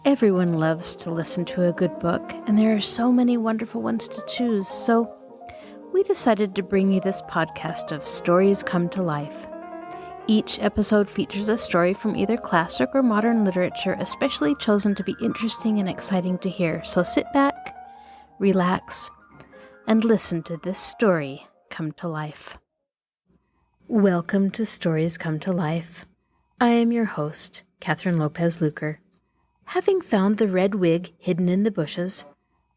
Everyone loves to listen to a good book, and there are so many wonderful ones to choose, so we decided to bring you this podcast of Stories Come to Life. Each episode features a story from either classic or modern literature, especially chosen to be interesting and exciting to hear. So sit back, relax, and listen to this story come to life. Welcome to Stories Come to Life. I am your host, Kathryn Lopez Luker. Having found the red wig hidden in the bushes,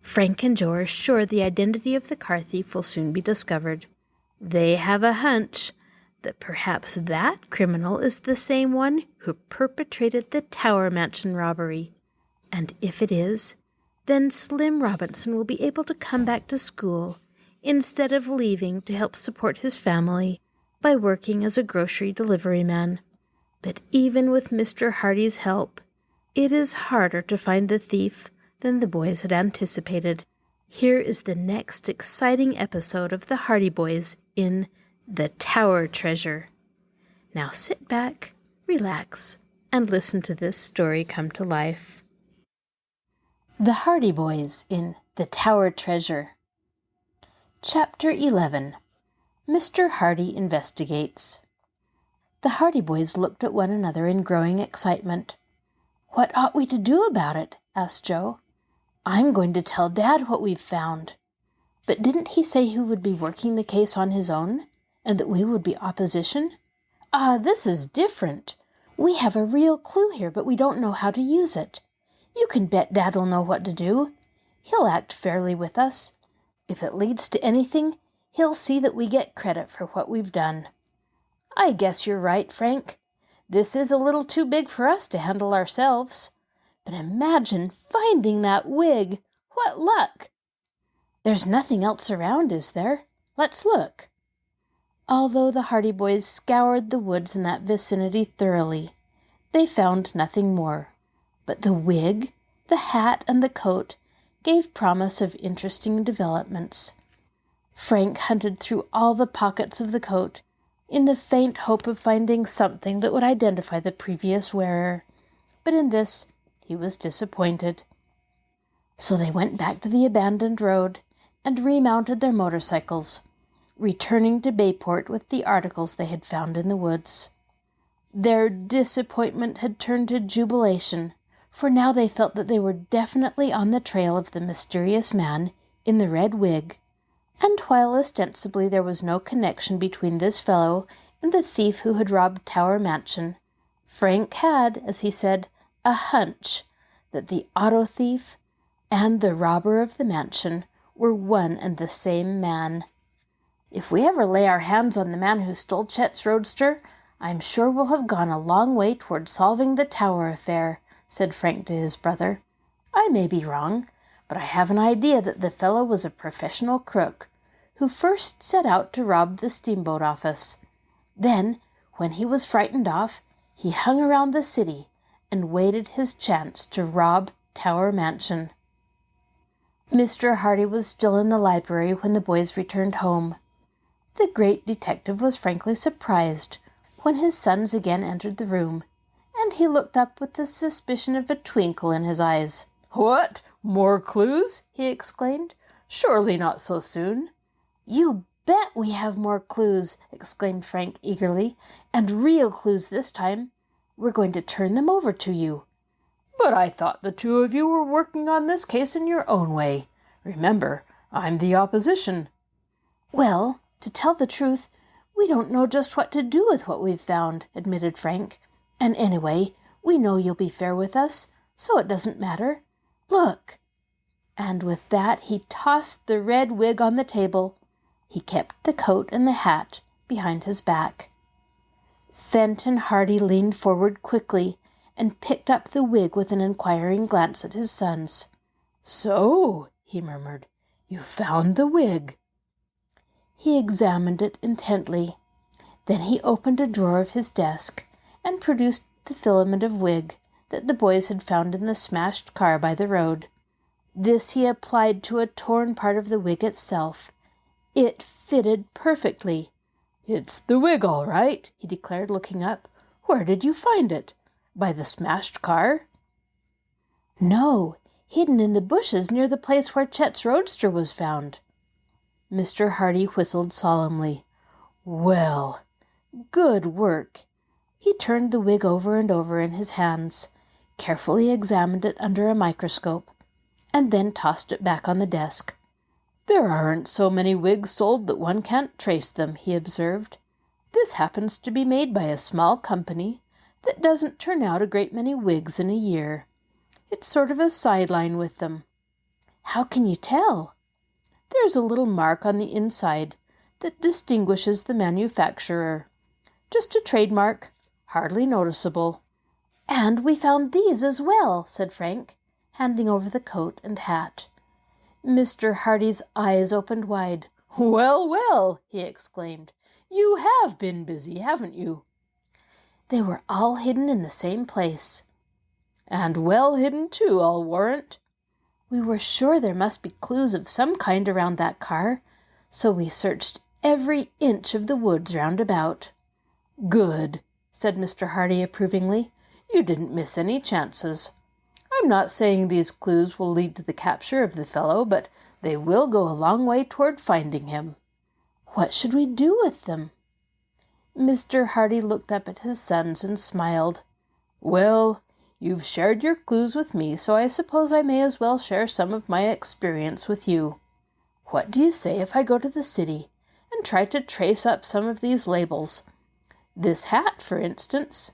Frank and Joe are sure the identity of the car thief will soon be discovered. They have a hunch that perhaps that criminal is the same one who perpetrated the Tower Mansion robbery. And if it is, then Slim Robinson will be able to come back to school instead of leaving to help support his family by working as a grocery deliveryman. But even with Mr. Hardy's help, it is harder to find the thief than the boys had anticipated. Here is the next exciting episode of the Hardy Boys in The Tower Treasure. Now sit back, relax, and listen to this story come to life. The Hardy Boys in The Tower Treasure. Chapter 11. Mr. Hardy Investigates. The Hardy Boys looked at one another in growing excitement. "What ought we to do about it?" asked Joe. "I'm going to tell Dad what we've found." "But didn't he say he would be working the case on his own, and that we would be opposition?" This is different. We have a real clue here, but we don't know how to use it. You can bet Dad'll know what to do. He'll act fairly with us. If it leads to anything, he'll see that we get credit for what we've done." "I guess you're right, Frank. This is a little too big for us to handle ourselves. But imagine finding that wig! What luck!" "There's nothing else around, is there? Let's look." Although the Hardy Boys scoured the woods in that vicinity thoroughly, they found nothing more. But the wig, the hat, and the coat gave promise of interesting developments. Frank hunted through all the pockets of the coat, in the faint hope of finding something that would identify the previous wearer. But in this, he was disappointed. So they went back to the abandoned road and remounted their motorcycles, returning to Bayport with the articles they had found in the woods. Their disappointment had turned to jubilation, for now they felt that they were definitely on the trail of the mysterious man in the red wig. And while ostensibly there was no connection between this fellow and the thief who had robbed Tower Mansion, Frank had, as he said, a hunch that the auto thief and the robber of the mansion were one and the same man. "If we ever lay our hands on the man who stole Chet's roadster, I'm sure we'll have gone a long way toward solving the Tower affair," said Frank to his brother. "I may be wrong, but I have an idea that the fellow was a professional crook, who first set out to rob the steamboat office. Then, when he was frightened off, he hung around the city and waited his chance to rob Tower Mansion." Mr. Hardy was still in the library when the boys returned home. The great detective was frankly surprised when his sons again entered the room, and he looked up with the suspicion of a twinkle in his eyes. "What? More clues?" he exclaimed. "Surely not so soon." "You bet we have more clues!" exclaimed Frank eagerly. "And real clues this time. We're going to turn them over to you." "But I thought the two of you were working on this case in your own way. Remember, I'm the opposition." "Well, to tell the truth, we don't know just what to do with what we've found," admitted Frank. "And anyway, we know you'll be fair with us, so it doesn't matter. Look!" And with that he tossed the red wig on the table. He kept the coat and the hat behind his back. Fenton Hardy leaned forward quickly and picked up the wig with an inquiring glance at his sons. "So," he murmured, "you found the wig." He examined it intently. Then he opened a drawer of his desk and produced the filament of wig that the boys had found in the smashed car by the road. This he applied to a torn part of the wig itself. It fitted perfectly. "It's the wig, all right," he declared, looking up. "Where did you find it? By the smashed car?" No, hidden in the bushes near the place where Chet's roadster was found. Mr. Hardy whistled solemnly. Well, good work. He turned the wig over and over in his hands, carefully examined it under a microscope, and then tossed it back on the desk. There aren't so many wigs sold that one can't trace them, he observed. This happens to be made by a small company that doesn't turn out a great many wigs in a year. It's sort of a sideline with them. How can you tell? There's a little mark on the inside that distinguishes the manufacturer. Just a trademark, hardly noticeable. And we found these as well, said Frank, handing over the coat and hat. Mr. Hardy's eyes opened wide. Well, well, he exclaimed. You have been busy, haven't you? They were all hidden in the same place. And well hidden, too, I'll warrant. We were sure there must be clues of some kind around that car, so we searched every inch of the woods round about. Good, said Mr. Hardy approvingly. You didn't miss any chances. I'm not saying these clues will lead to the capture of the fellow, but they will go a long way toward finding him. What should we do with them? Mr. Hardy looked up at his sons and smiled. Well, you've shared your clues with me, so I suppose I may as well share some of my experience with you. What do you say if I go to the city and try to trace up some of these labels? This hat, for instance.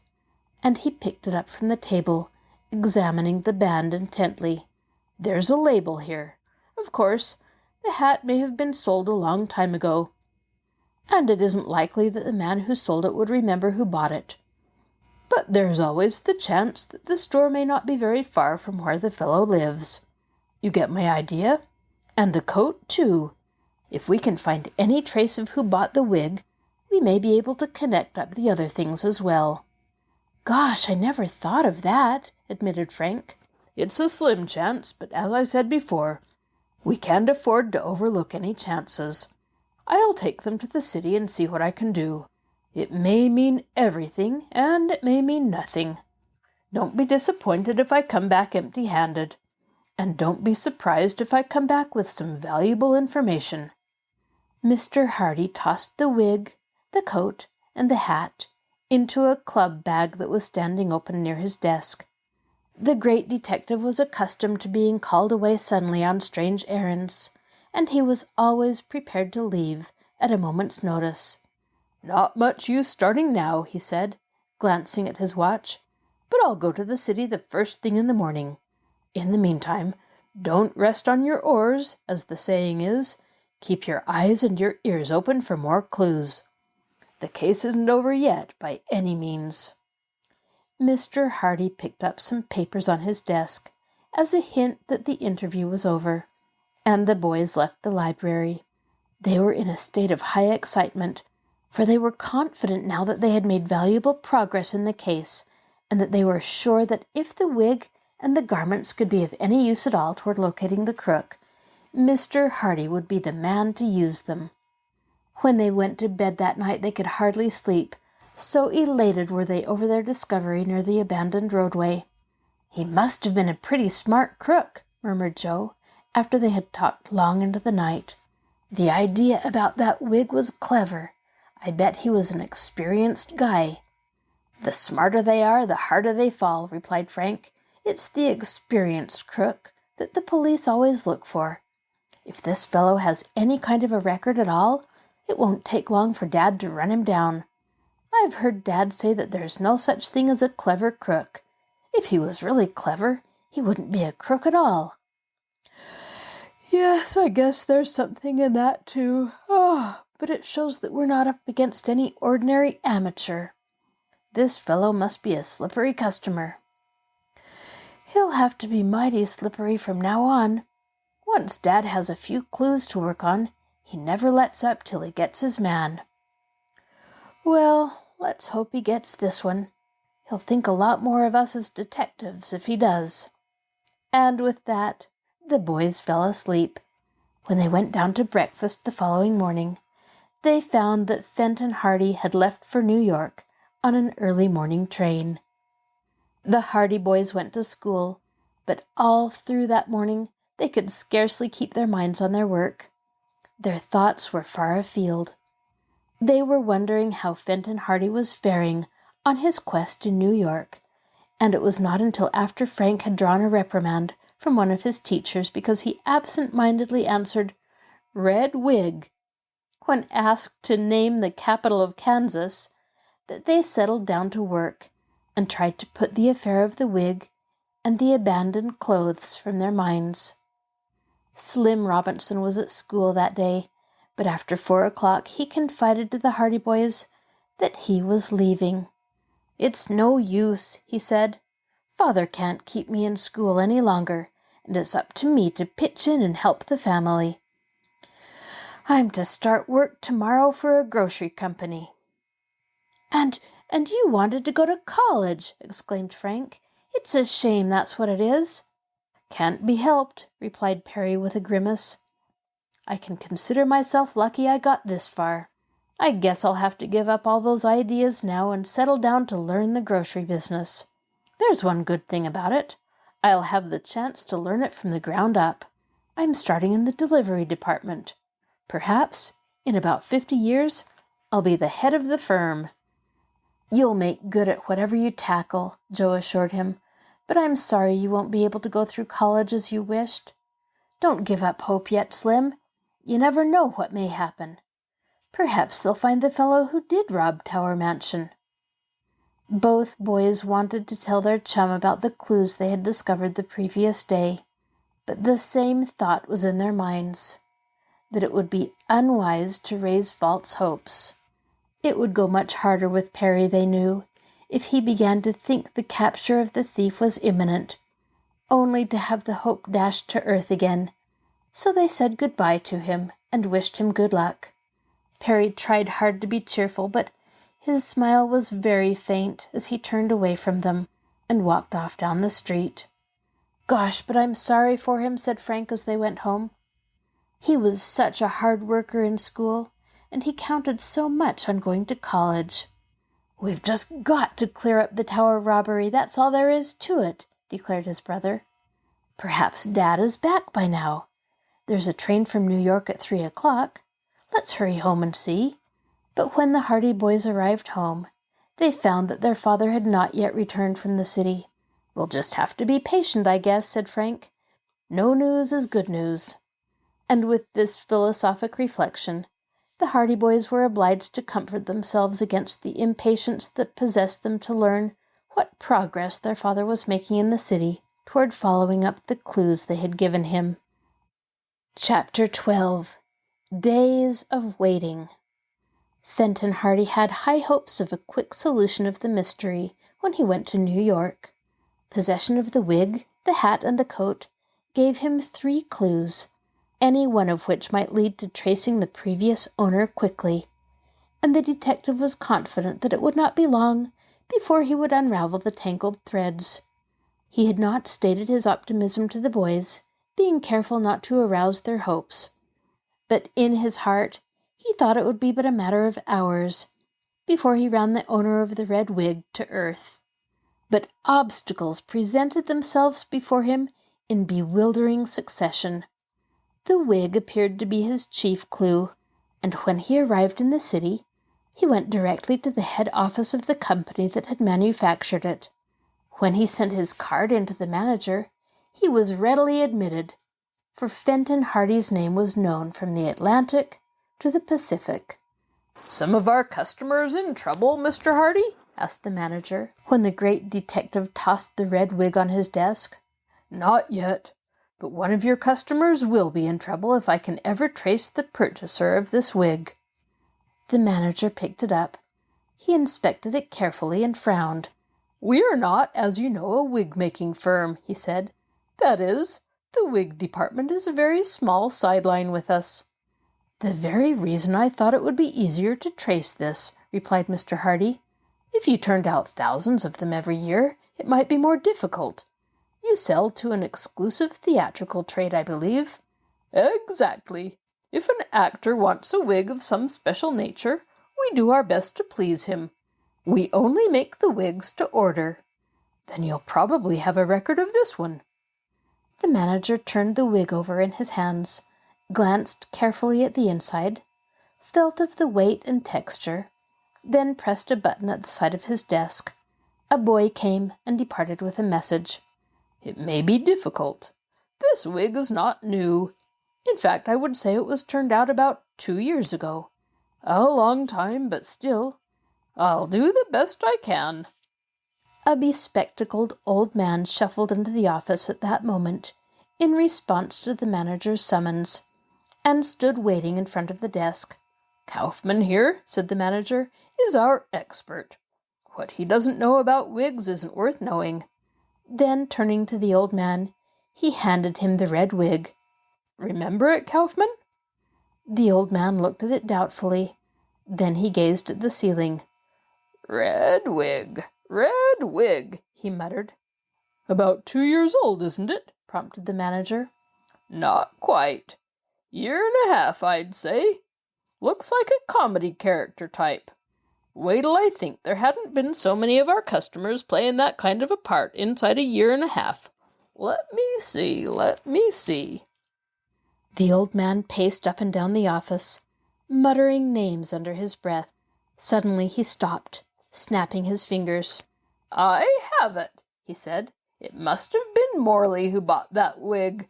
And he picked it up from the table, examining the band intently. There's a label here. Of course, the hat may have been sold a long time ago, and it isn't likely that the man who sold it would remember who bought it. But there's always the chance that the store may not be very far from where the fellow lives. You get my idea? And the coat, too. If we can find any trace of who bought the wig, we may be able to connect up the other things as well. Gosh, I never thought of that, admitted Frank. It's a slim chance, but as I said before, we can't afford to overlook any chances. I'll take them to the city and see what I can do. It may mean everything, and it may mean nothing. Don't be disappointed if I come back empty-handed, and don't be surprised if I come back with some valuable information. Mr. Hardy tossed the wig, the coat, and the hat into a club bag that was standing open near his desk. The great detective was accustomed to being called away suddenly on strange errands, and he was always prepared to leave at a moment's notice. Not much use starting now, he said, glancing at his watch, but I'll go to the city the first thing in the morning. In the meantime, don't rest on your oars, as the saying is. Keep your eyes and your ears open for more clues. The case isn't over yet, by any means. Mr. Hardy picked up some papers on his desk as a hint that the interview was over, and the boys left the library. They were in a state of high excitement, for they were confident now that they had made valuable progress in the case, and that they were sure that if the wig and the garments could be of any use at all toward locating the crook, Mr. Hardy would be the man to use them. When they went to bed that night they could hardly sleep, so elated were they over their discovery near the abandoned roadway. He must have been a pretty smart crook, murmured Joe, after they had talked long into the night. The idea about that wig was clever. I bet he was an experienced guy. The smarter they are, the harder they fall, replied Frank. It's the experienced crook that the police always look for. If this fellow has any kind of a record at all, it won't take long for Dad to run him down. I've heard Dad say that there's no such thing as a clever crook. If he was really clever, he wouldn't be a crook at all. Yes, I guess there's something in that, too. Oh, but it shows that we're not up against any ordinary amateur. This fellow must be a slippery customer. He'll have to be mighty slippery from now on. Once Dad has a few clues to work on, he never lets up till he gets his man. Well, let's hope he gets this one. He'll think a lot more of us as detectives if he does. And with that, the boys fell asleep. When they went down to breakfast the following morning, they found that Fenton Hardy had left for New York on an early morning train. The Hardy boys went to school, But all through that morning they could scarcely keep their minds on their work. Their thoughts were far afield. They were wondering how Fenton Hardy was faring on his quest to New York, and it was not until after Frank had drawn a reprimand from one of his teachers because he absent-mindedly answered "Red Wig" when asked to name the capital of Kansas, that they settled down to work and tried to put the affair of the wig and the abandoned clothes from their minds. Slim Robinson was at school that day, but after 4 o'clock he confided to the Hardy boys that he was leaving. "It's no use," he said. "Father can't keep me in school any longer, and it's up to me to pitch in and help the family. I'm to start work tomorrow for a grocery company." And you wanted to go to college," exclaimed Frank. "It's a shame, that's what it is." "Can't be helped," replied Perry with a grimace. "I can consider myself lucky I got this far. I guess I'll have to give up all those ideas now and settle down to learn the grocery business. There's one good thing about it. I'll have the chance to learn it from the ground up. I'm starting in the delivery department. Perhaps, in about 50 years, I'll be the head of the firm." "You'll make good at whatever you tackle," Joe assured him, "but I'm sorry you won't be able to go through college as you wished. Don't give up hope yet, Slim. You never know what may happen. Perhaps they'll find the fellow who did rob Tower Mansion." Both boys wanted to tell their chum about the clues they had discovered the previous day, but the same thought was in their minds, that it would be unwise to raise false hopes. It would go much harder with Perry, they knew, if he began to think the capture of the thief was imminent, only to have the hope dashed to earth again. So they said goodbye to him and wished him good luck. Perry tried hard to be cheerful, but his smile was very faint as he turned away from them and walked off down the street. "Gosh, but I'm sorry for him," said Frank as they went home. "He was such a hard worker in school, and he counted so much on going to college." "We've just got to clear up the Tower robbery, that's all there is to it," declared his brother. "Perhaps Dad is back by now. There's a train from New York at 3 o'clock. Let's hurry home and see." But when the Hardy boys arrived home, they found that their father had not yet returned from the city. "We'll just have to be patient, I guess," said Frank. "No news is good news." And with this philosophic reflection, the Hardy boys were obliged to comfort themselves against the impatience that possessed them to learn what progress their father was making in the city toward following up the clues they had given him. Chapter 12. Days of Waiting. Fenton Hardy had high hopes of a quick solution of the mystery when he went to New York. Possession of the wig, the hat, and the coat gave him 3 clues, any one of which might lead to tracing the previous owner quickly, and the detective was confident that it would not be long before he would unravel the tangled threads. He had not stated his optimism to the boys, being careful not to arouse their hopes, but in his heart he thought it would be but a matter of hours before he ran the owner of the red wig to earth. But obstacles presented themselves before him in bewildering succession. The wig appeared to be his chief clue, and when he arrived in the city, he went directly to the head office of the company that had manufactured it. When he sent his card in to the manager, he was readily admitted, for Fenton Hardy's name was known from the Atlantic to the Pacific. "Some of our customers in trouble, Mr. Hardy?" asked the manager, when the great detective tossed the red wig on his desk. "Not yet, but one of your customers will be in trouble if I can ever trace the purchaser of this wig." The manager picked it up. He inspected it carefully and frowned. "We are not, as you know, a wig-making firm," he said. "That is, the wig department is a very small sideline with us." "The very reason I thought it would be easier to trace this," replied Mr. Hardy. "If you turned out thousands of them every year, it might be more difficult. You sell to an exclusive theatrical trade, I believe." "Exactly. If an actor wants a wig of some special nature, we do our best to please him. We only make the wigs to order." "Then you'll probably have a record of this one." The manager turned the wig over in his hands, glanced carefully at the inside, felt of the weight and texture, then pressed a button at the side of his desk. A boy came and departed with a message. "It may be difficult. This wig is not new. In fact, I would say it was turned out about 2 years ago. A long time, but still, I'll do the best I can." A bespectacled old man shuffled into the office at that moment, in response to the manager's summons, and stood waiting in front of the desk. "Kaufman here," said the manager, "is our expert. What he doesn't know about wigs isn't worth knowing." Then, turning to the old man, he handed him the red wig. "Remember it, Kaufman?" The old man looked at it doubtfully. Then he gazed at the ceiling. Red wig," he muttered. "About 2 years old, isn't it?" prompted the manager. "Not quite. 1.5 years, I'd say. Looks like a comedy character type. Wait till I think there hadn't been so many of our customers playing that kind of a part inside a 1.5 years. Let me see. The old man paced up and down the office, muttering names under his breath. Suddenly he stopped, snapping his fingers. "I have it," he said. "It must have been Morley who bought that wig.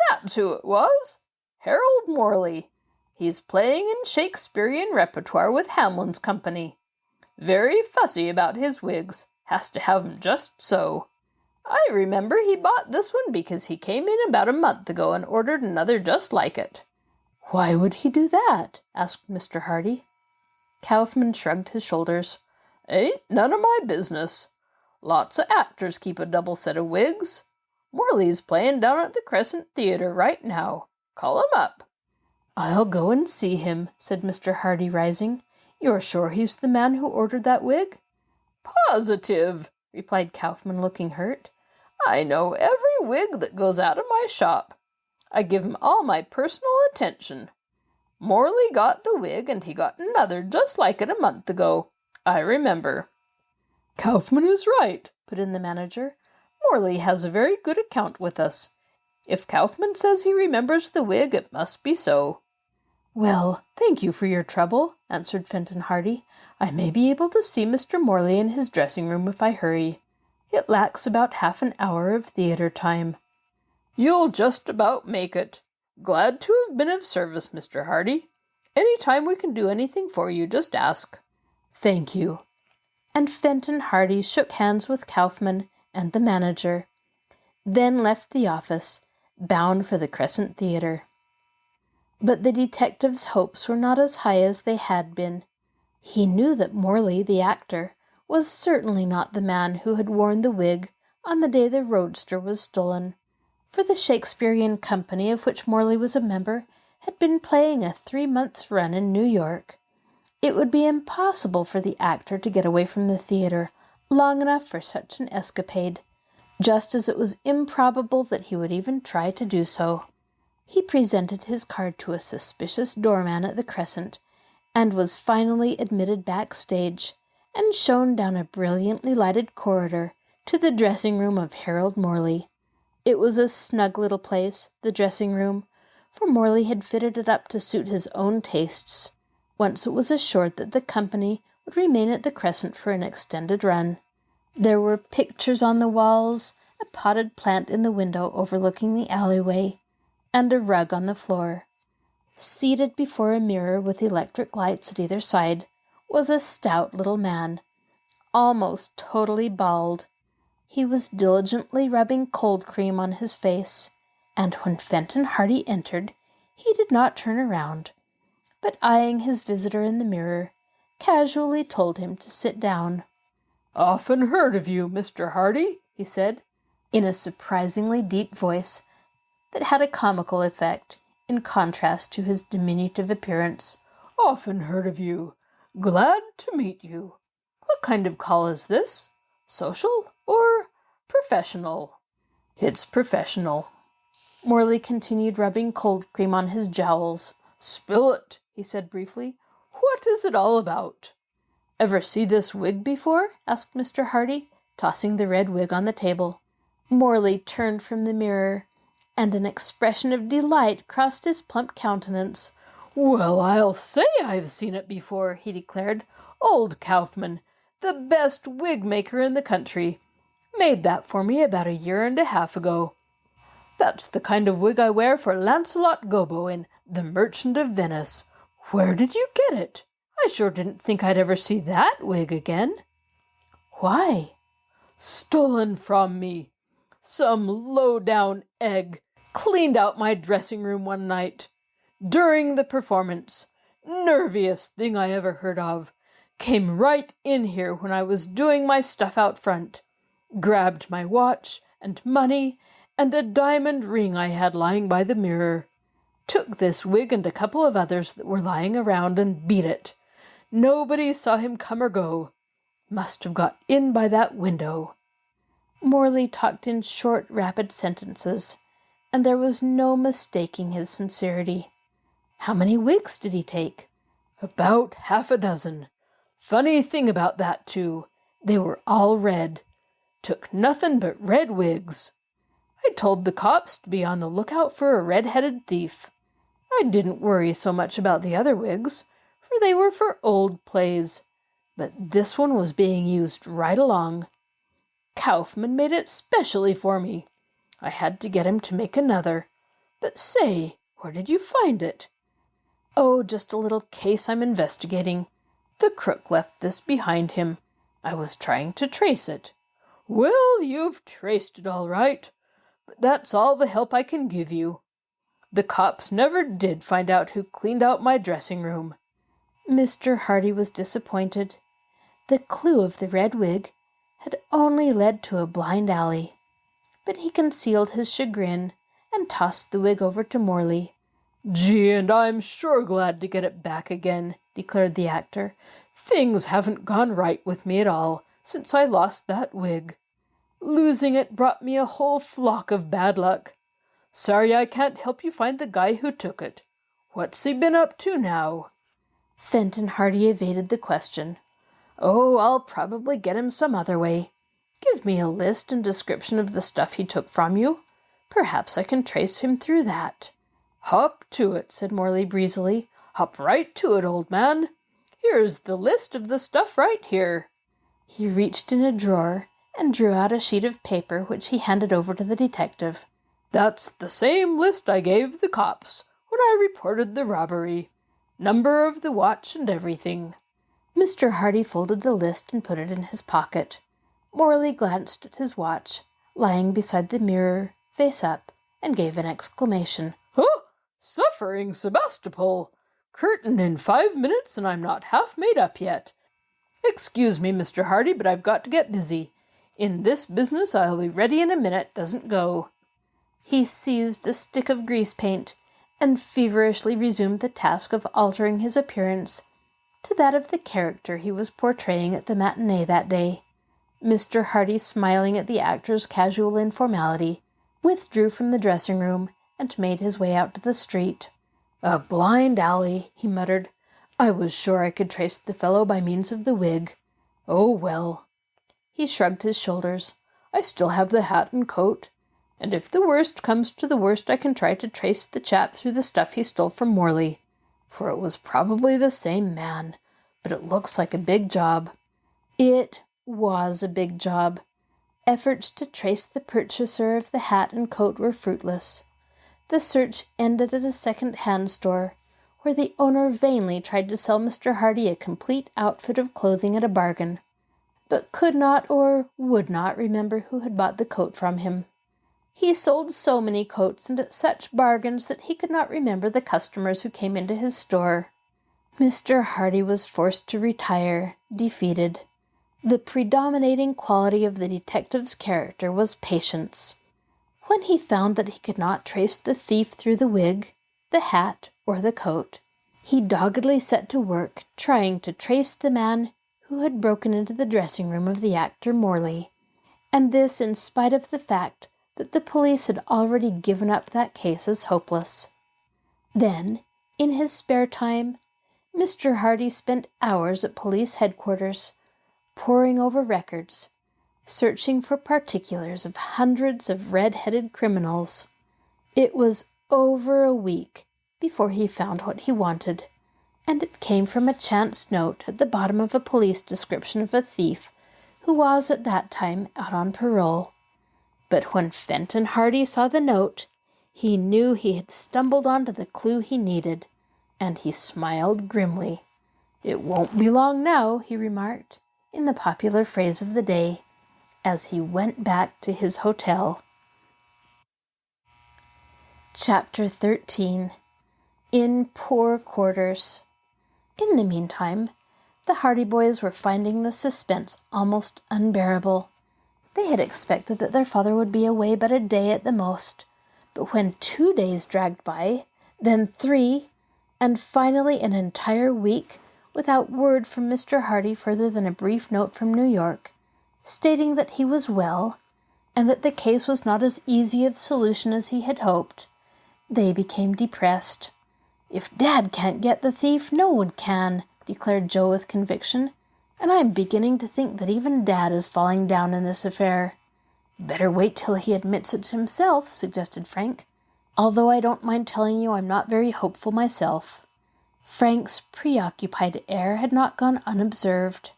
That's who it was. Harold Morley. He's playing in Shakespearean repertoire with Hamlin's company. Very fussy about his wigs. Has to have 'em just so. I remember he bought this one because he came in about a month ago and ordered another just like it." "Why would he do that?" asked Mr. Hardy. Kaufman shrugged his shoulders. "Ain't none of my business. Lots of actors keep a double set of wigs. Morley's playing down at the Crescent Theatre right now. Call him up." "I'll go and see him," said Mr. Hardy, rising. "You're sure he's the man who ordered that wig?" "Positive," replied Kaufman, looking hurt. "I know every wig that goes out of my shop. I give him all my personal attention. Morley got the wig, and he got another just like it a month ago. I remember." "Kaufman is right," put in the manager. "Morley has a very good account with us. If Kaufman says he remembers the wig, it must be so." "Well, thank you for your trouble," answered Fenton Hardy. "I may be able to see Mr. Morley in his dressing room if I hurry. It lacks about half an hour of theatre time." "You'll just about make it. Glad to have been of service, Mr. Hardy. Any time we can do anything for you, just ask." "Thank you." And Fenton Hardy shook hands with Kaufman and the manager, then left the office, bound for the Crescent Theatre. But the detective's hopes were not as high as they had been. He knew that Morley, the actor, was certainly not the man who had worn the wig on the day the roadster was stolen, for the Shakespearean company of which Morley was a member had been playing a 3-month run in New York. It would be impossible for the actor to get away from the theatre long enough for such an escapade, just as it was improbable that he would even try to do so. He presented his card to a suspicious doorman at the Crescent, and was finally admitted backstage and shown down a brilliantly lighted corridor to the dressing room of Harold Morley. It was a snug little place, the dressing room, for Morley had fitted it up to suit his own tastes, once it was assured that the company would remain at the Crescent for an extended run. There were pictures on the walls, a potted plant in the window overlooking the alleyway, and a rug on the floor. Seated before a mirror with electric lights at either side was a stout little man, almost totally bald. He was diligently rubbing cold cream on his face, and when Fenton Hardy entered, he did not turn around, but eyeing his visitor in the mirror, casually told him to sit down. "Often heard of you, Mr. Hardy," he said, in a surprisingly deep voice that had a comical effect, in contrast to his diminutive appearance. "Often heard of you. Glad to meet you. What kind of call is this? Social or professional?" "It's professional." Morley continued rubbing cold cream on his jowls. "Spill it," he said briefly. "What is it all about?" "Ever see this wig before?" asked Mr. Hardy, tossing the red wig on the table. Morley turned from the mirror and an expression of delight crossed his plump countenance. "Well, I'll say I've seen it before," he declared. "Old Kaufman, the best wig maker in the country, made that for me about 1.5 years ago. That's the kind of wig I wear for Lancelot Gobbo in The Merchant of Venice. Where did you get it? I sure didn't think I'd ever see that wig again." "Why?" "Stolen from me. Some low-down egg cleaned out my dressing room one night. During the performance, nerviest thing I ever heard of, came right in here when I was doing my stuff out front, grabbed my watch and money and a diamond ring I had lying by the mirror, took this wig and a couple of others that were lying around and beat it. Nobody saw him come or go. Must have got in by that window." Morley talked in short, rapid sentences, and there was no mistaking his sincerity. "How many wigs did he take?" "About 6. Funny thing about that, too. They were all red. Took nothing but red wigs. I told the cops to be on the lookout for a red-headed thief. I didn't worry so much about the other wigs, for they were for old plays. But this one was being used right along. Kaufman made it specially for me. I had to get him to make another. But say, where did you find it?" "Oh, just a little case I'm investigating. The crook left this behind him. I was trying to trace it." "Well, you've traced it all right. But that's all the help I can give you. The cops never did find out who cleaned out my dressing room." Mr. Hardy was disappointed. The clue of the red wig had only led to a blind alley. But he concealed his chagrin and tossed the wig over to Morley. "Gee, and I'm sure glad to get it back again," declared the actor. "Things haven't gone right with me at all since I lost that wig. Losing it brought me a whole flock of bad luck. Sorry I can't help you find the guy who took it. What's he been up to now?" Fenton Hardy evaded the question. "Oh, I'll probably get him some other way. Give me a list and description of the stuff he took from you. Perhaps I can trace him through that." "Hop to it," said Morley breezily. "Hop right to it, old man. Here's the list of the stuff right here." He reached in a drawer and drew out a sheet of paper which he handed over to the detective. "That's the same list I gave the cops when I reported the robbery. Number of the watch and everything." Mr. Hardy folded the list and put it in his pocket. Morley glanced at his watch, lying beside the mirror, face up, and gave an exclamation. "Huh! Suffering Sebastopol! Curtain in 5 minutes and I'm not half made up yet. Excuse me, Mr. Hardy, but I've got to get busy. In this business I'll be ready in a minute doesn't go." He seized a stick of grease paint and feverishly resumed the task of altering his appearance to that of the character he was portraying at the matinee that day. Mr. Hardy, smiling at the actor's casual informality, withdrew from the dressing room and made his way out to the street. "A blind alley," he muttered. "I was sure I could trace the fellow by means of the wig. Oh, well." He shrugged his shoulders. "I still have the hat and coat. And if the worst comes to the worst, I can try to trace the chap through the stuff he stole from Morley. For it was probably the same man. But it looks like a big job." It was a big job. Efforts to trace the purchaser of the hat and coat were fruitless. The search ended at a second-hand store, where the owner vainly tried to sell Mr. Hardy a complete outfit of clothing at a bargain, but could not or would not remember who had bought the coat from him. He sold so many coats and at such bargains that he could not remember the customers who came into his store. Mr. Hardy was forced to retire, defeated. The predominating quality of the detective's character was patience. When he found that he could not trace the thief through the wig, the hat, or the coat, he doggedly set to work trying to trace the man who had broken into the dressing room of the actor Morley, and this in spite of the fact that the police had already given up that case as hopeless. Then, in his spare time, Mr. Hardy spent hours at police headquarters, poring over records, searching for particulars of hundreds of red-headed criminals. It was over a week before he found what he wanted, and it came from a chance note at the bottom of a police description of a thief who was at that time out on parole. But when Fenton Hardy saw the note, he knew he had stumbled onto the clue he needed, and he smiled grimly. "It won't be long now," he remarked, in the popular phrase of the day, as he went back to his hotel. Chapter 13. In Poor Quarters. In the meantime, the Hardy boys were finding the suspense almost unbearable. They had expected that their father would be away but a day at the most, but when 2 days dragged by, then 3, and finally an entire week without word from Mr. Hardy further than a brief note from New York, stating that he was well, and that the case was not as easy of solution as he had hoped, they became depressed. "If Dad can't get the thief, no one can," declared Joe with conviction, "and I'm beginning to think that even Dad is falling down in this affair." "Better wait till he admits it himself," suggested Frank, "although I don't mind telling you I'm not very hopeful myself." Frank's preoccupied air had not gone unobserved.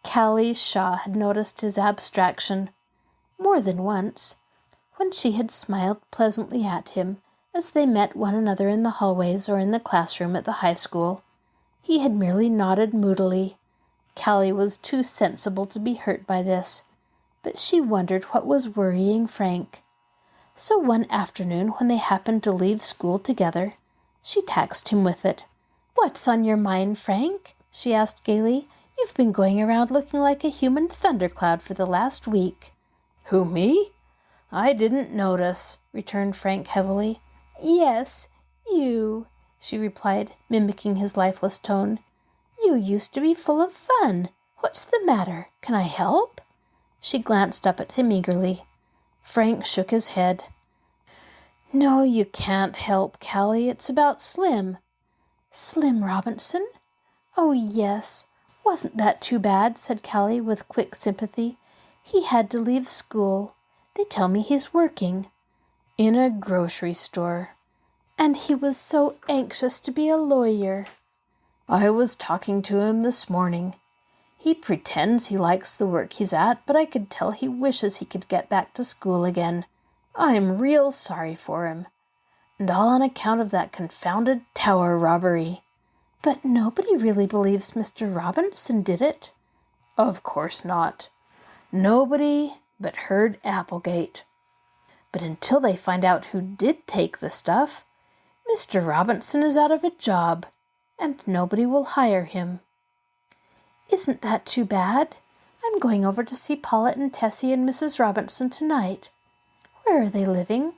Callie Shaw had noticed his abstraction more than once, when she had smiled pleasantly at him as they met one another in the hallways or in the classroom at the high school. He had merely nodded moodily. Callie was too sensible to be hurt by this, but she wondered what was worrying Frank. So one afternoon, when they happened to leave school together, she taxed him with it. "What's on your mind, Frank?" she asked gaily. "You've been going around looking like a human thundercloud for the last week." "Who, me? I didn't notice," returned Frank heavily. "Yes, you," she replied, mimicking his lifeless tone. "You used to be full of fun. What's the matter? Can I help?" She glanced up at him eagerly. Frank shook his head. "No, you can't help, Callie. It's about Slim." "Slim Robinson? Oh, yes. Wasn't that too bad?" said Callie with quick sympathy. "He had to leave school. They tell me he's working." "In a grocery store." "And he was so anxious to be a lawyer." "I was talking to him this morning. He pretends he likes the work he's at, but I could tell he wishes he could get back to school again. I'm real sorry for him. And all on account of that confounded tower robbery." "But nobody really believes Mr. Robinson did it." "Of course not. Nobody but Herd Applegate. But until they find out who did take the stuff, Mr. Robinson is out of a job, and nobody will hire him." "Isn't that too bad? I'm going over to see Paula and Tessie and Mrs. Robinson tonight. Where are they living?"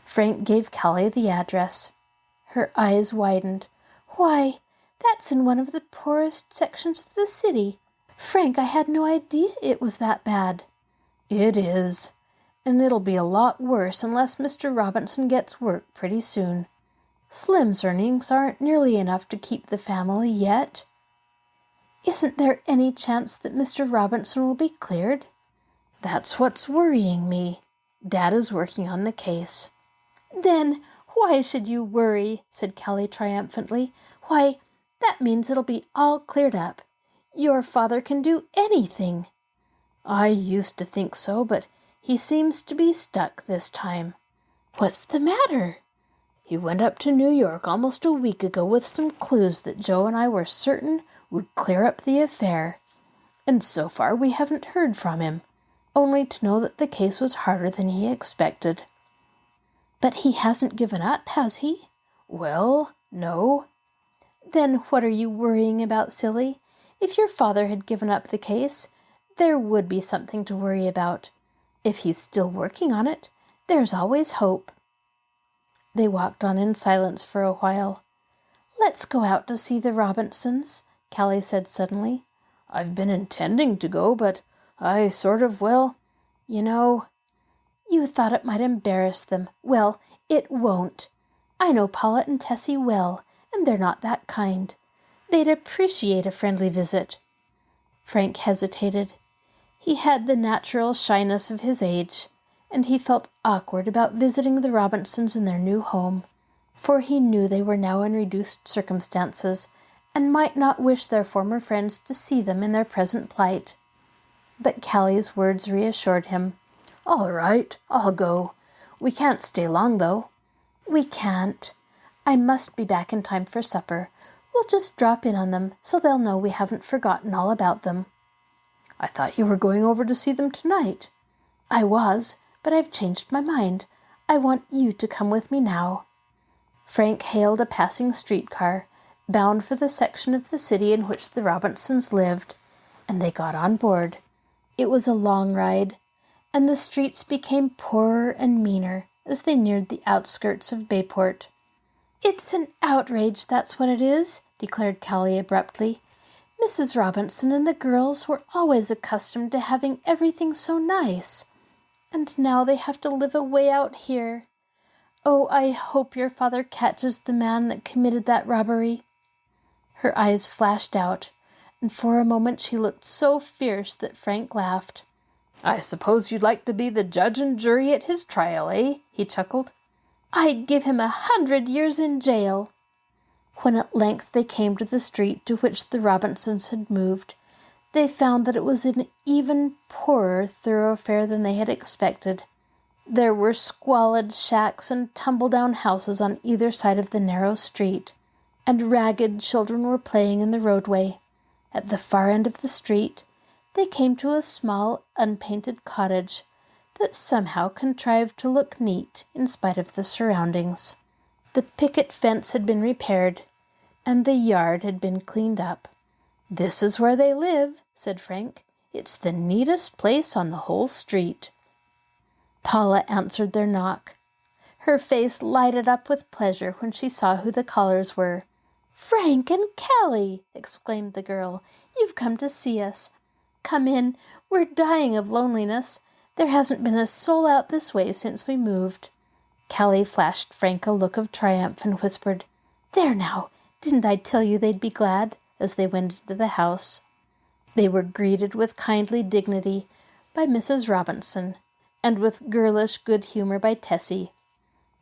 Frank gave Callie the address. Her eyes widened. "Why, that's in one of the poorest sections of the city. Frank, I had no idea it was that bad." "It is, and it'll be a lot worse unless Mr. Robinson gets work pretty soon. Slim's earnings aren't nearly enough to keep the family yet." "Isn't there any chance that Mr. Robinson will be cleared?" "That's what's worrying me. Dad is working on the case." "Then why should you worry?" said Callie triumphantly. "Why, that means it'll be all cleared up. Your father can do anything." "I used to think so, but he seems to be stuck this time." "What's the matter?" "He went up to New York almost a week ago with some clues that Joe and I were certain would clear up the affair. And so far we haven't heard from him, only to know that the case was harder than he expected." "But he hasn't given up, has he?" "Well, no." "Then what are you worrying about, silly? If your father had given up the case, there would be something to worry about. If he's still working on it, there's always hope." They walked on in silence for a while. "Let's go out to see the Robinsons," Callie said suddenly. "I've been intending to go, but I you know." "You thought it might embarrass them. Well, it won't. I know Paula and Tessie well, and they're not that kind. They'd appreciate a friendly visit." Frank hesitated. He had the natural shyness of his age, and he felt awkward about visiting the Robinsons in their new home, for he knew they were now in reduced circumstances, and might not wish their former friends to see them in their present plight. But Callie's words reassured him. "All right, I'll go. We can't stay long, though." "We can't. I must be back in time for supper. We'll just drop in on them, so they'll know we haven't forgotten all about them." "I thought you were going over to see them tonight." "I was, but I've changed my mind. I want you to come with me now." Frank hailed a passing streetcar, bound for the section of the city in which the Robinsons lived, and they got on board. It was a long ride, and the streets became poorer and meaner as they neared the outskirts of Bayport. "It's an outrage, that's what it is," declared Callie abruptly. "Mrs. Robinson and the girls were always accustomed to having everything so nice, and now they have to live away out here. Oh, I hope your father catches the man that committed that robbery." Her eyes flashed out, and for a moment she looked so fierce that Frank laughed. "I suppose you'd like to be the judge and jury at his trial, eh?" he chuckled. "I'd give him 100 years in jail." When at length they came to the street to which the Robinsons had moved, they found that it was an even poorer thoroughfare than they had expected. There were squalid shacks and tumble-down houses on either side of the narrow street, and ragged children were playing in the roadway. At the far end of the street, they came to a small, unpainted cottage that somehow contrived to look neat in spite of the surroundings. The picket fence had been repaired, and the yard had been cleaned up. "This is where they live," said Frank. "It's the neatest place on the whole street." Paula answered their knock. Her face lighted up with pleasure when she saw who the callers were. "Frank and Callie!" exclaimed the girl. "You've come to see us. Come in. We're dying of loneliness. There hasn't been a soul out this way since we moved." Callie flashed Frank a look of triumph and whispered, "There now, didn't I tell you they'd be glad?" as they went into the house. They were greeted with kindly dignity by Mrs. Robinson, and with girlish good humor by Tessie.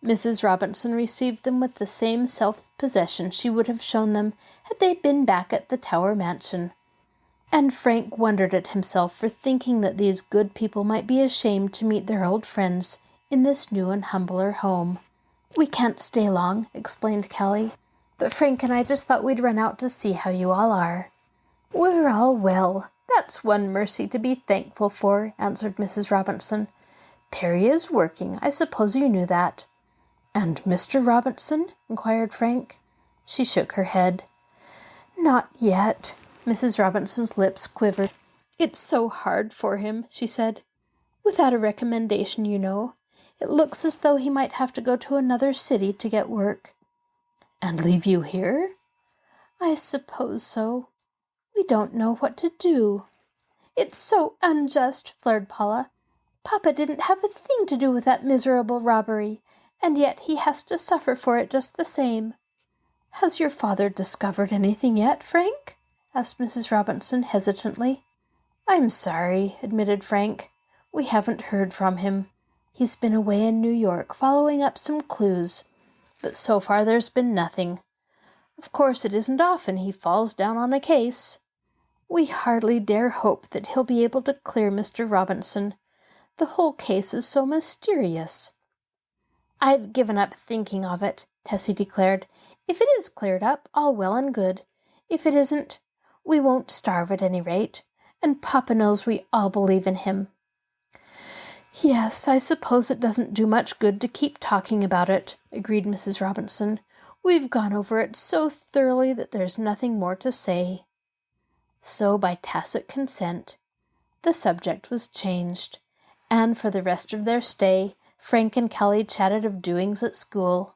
Mrs. Robinson received them with the same self-possession she would have shown them had they been back at the Tower Mansion. And Frank wondered at himself for thinking that these good people might be ashamed to meet their old friends in this new and humbler home. "We can't stay long," explained Callie, "but Frank and I just thought we'd run out to see how you all are." "We're all well. That's one mercy to be thankful for," answered Mrs. Robinson. "Perry is working. I suppose you knew that." "And Mr. Robinson?" inquired Frank. She shook her head. "Not yet." Mrs. Robinson's lips quivered. "It's so hard for him," she said. "Without a recommendation, you know. It looks as though he might have to go to another city to get work." "And leave you here?" "I suppose so. We don't know what to do." "It's so unjust," flared Paula. "Papa didn't have a thing to do with that miserable robbery, and yet he has to suffer for it just the same." "Has your father discovered anything yet, Frank?" asked Mrs. Robinson hesitantly. "I'm sorry," admitted Frank. "We haven't heard from him. He's been away in New York following up some clues, but so far there's been nothing. Of course, it isn't often he falls down on a case. We hardly dare hope that he'll be able to clear Mr. Robinson. The whole case is so mysterious." "I've given up thinking of it," Tessie declared. "If it is cleared up, all well and good. If it isn't, we won't starve at any rate, and Papa knows we all believe in him." "Yes, I suppose it doesn't do much good to keep talking about it," agreed Mrs. Robinson. "We've gone over it so thoroughly that there's nothing more to say." So, by tacit consent, the subject was changed, and for the rest of their stay, Frank and Callie chatted of doings at school.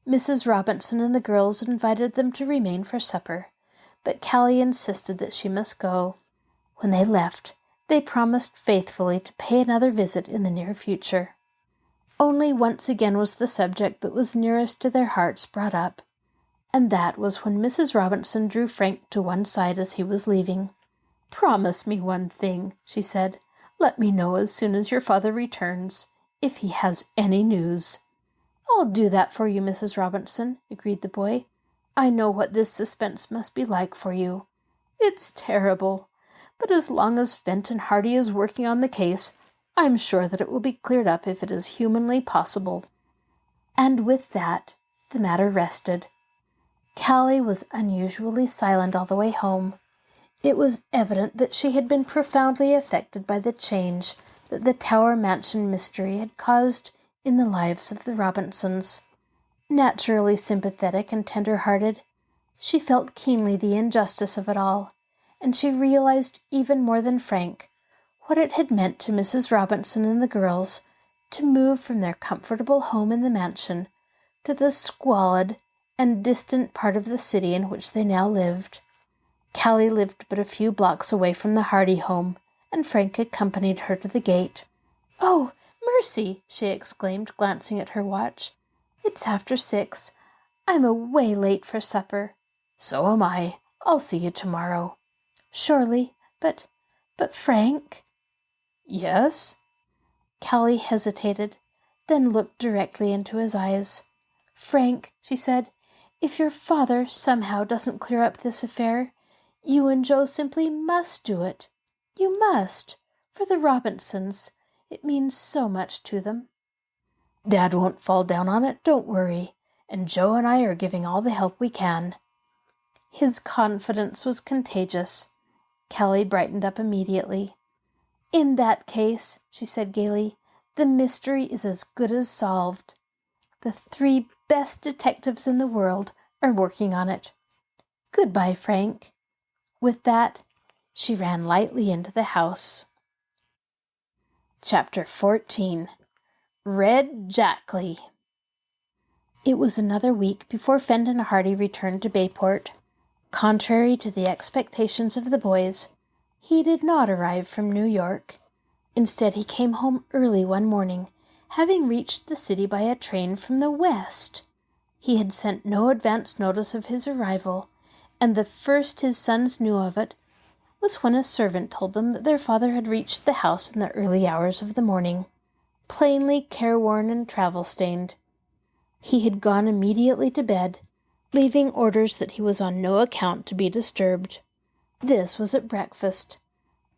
Mrs. Robinson and the girls invited them to remain for supper, but Callie insisted that she must go. When they left, they promised faithfully to pay another visit in the near future. Only once again was the subject that was nearest to their hearts brought up, and that was when Mrs. Robinson drew Frank to one side as he was leaving. "Promise me one thing," she said. "Let me know as soon as your father returns. if he has any news." "I'll do that for you, Mrs. Robinson," agreed the boy. "I know what this suspense must be like for you. It's terrible, but as long as Fenton Hardy is working on the case, I'm sure that it will be cleared up if it is humanly possible." And with that, the matter rested. Callie was unusually silent all the way home. It was evident that she had been profoundly affected by the change that the Tower Mansion mystery had caused in the lives of the Robinsons. Naturally sympathetic and tender-hearted, she felt keenly the injustice of it all, and she realized even more than Frank what it had meant to Mrs. Robinson and the girls to move from their comfortable home in the mansion to the squalid and distant part of the city in which they now lived. Callie lived but a few blocks away from the Hardy home, and Frank accompanied her to the gate. "Oh, mercy!" she exclaimed, glancing at her watch. "It's after 6. I'm away late for supper." "So am I. I'll see you tomorrow." "Surely, but Frank—" "Yes?" Callie hesitated, then looked directly into his eyes. "Frank," she said, "if your father somehow doesn't clear up this affair, you and Joe simply must do it. You must. For the Robinsons. It means so much to them." "Dad won't fall down on it, don't worry. And Joe and I are giving all the help we can." His confidence was contagious. Callie brightened up immediately. "In that case," she said gaily, "the mystery is as good as solved. The 3 best detectives in the world are working on it. Goodbye, Frank." With that, she ran lightly into the house. Chapter 14. Red Jackley. It was another week before Fenton Hardy returned to Bayport. Contrary to the expectations of the boys, he did not arrive from New York. Instead, he came home early one morning, having reached the city by a train from the west. He had sent no advance notice of his arrival, and the first his sons knew of it was when a servant told them that their father had reached the house in the early hours of the morning, plainly careworn and travel-stained. He had gone immediately to bed, leaving orders that he was on no account to be disturbed. This was at breakfast,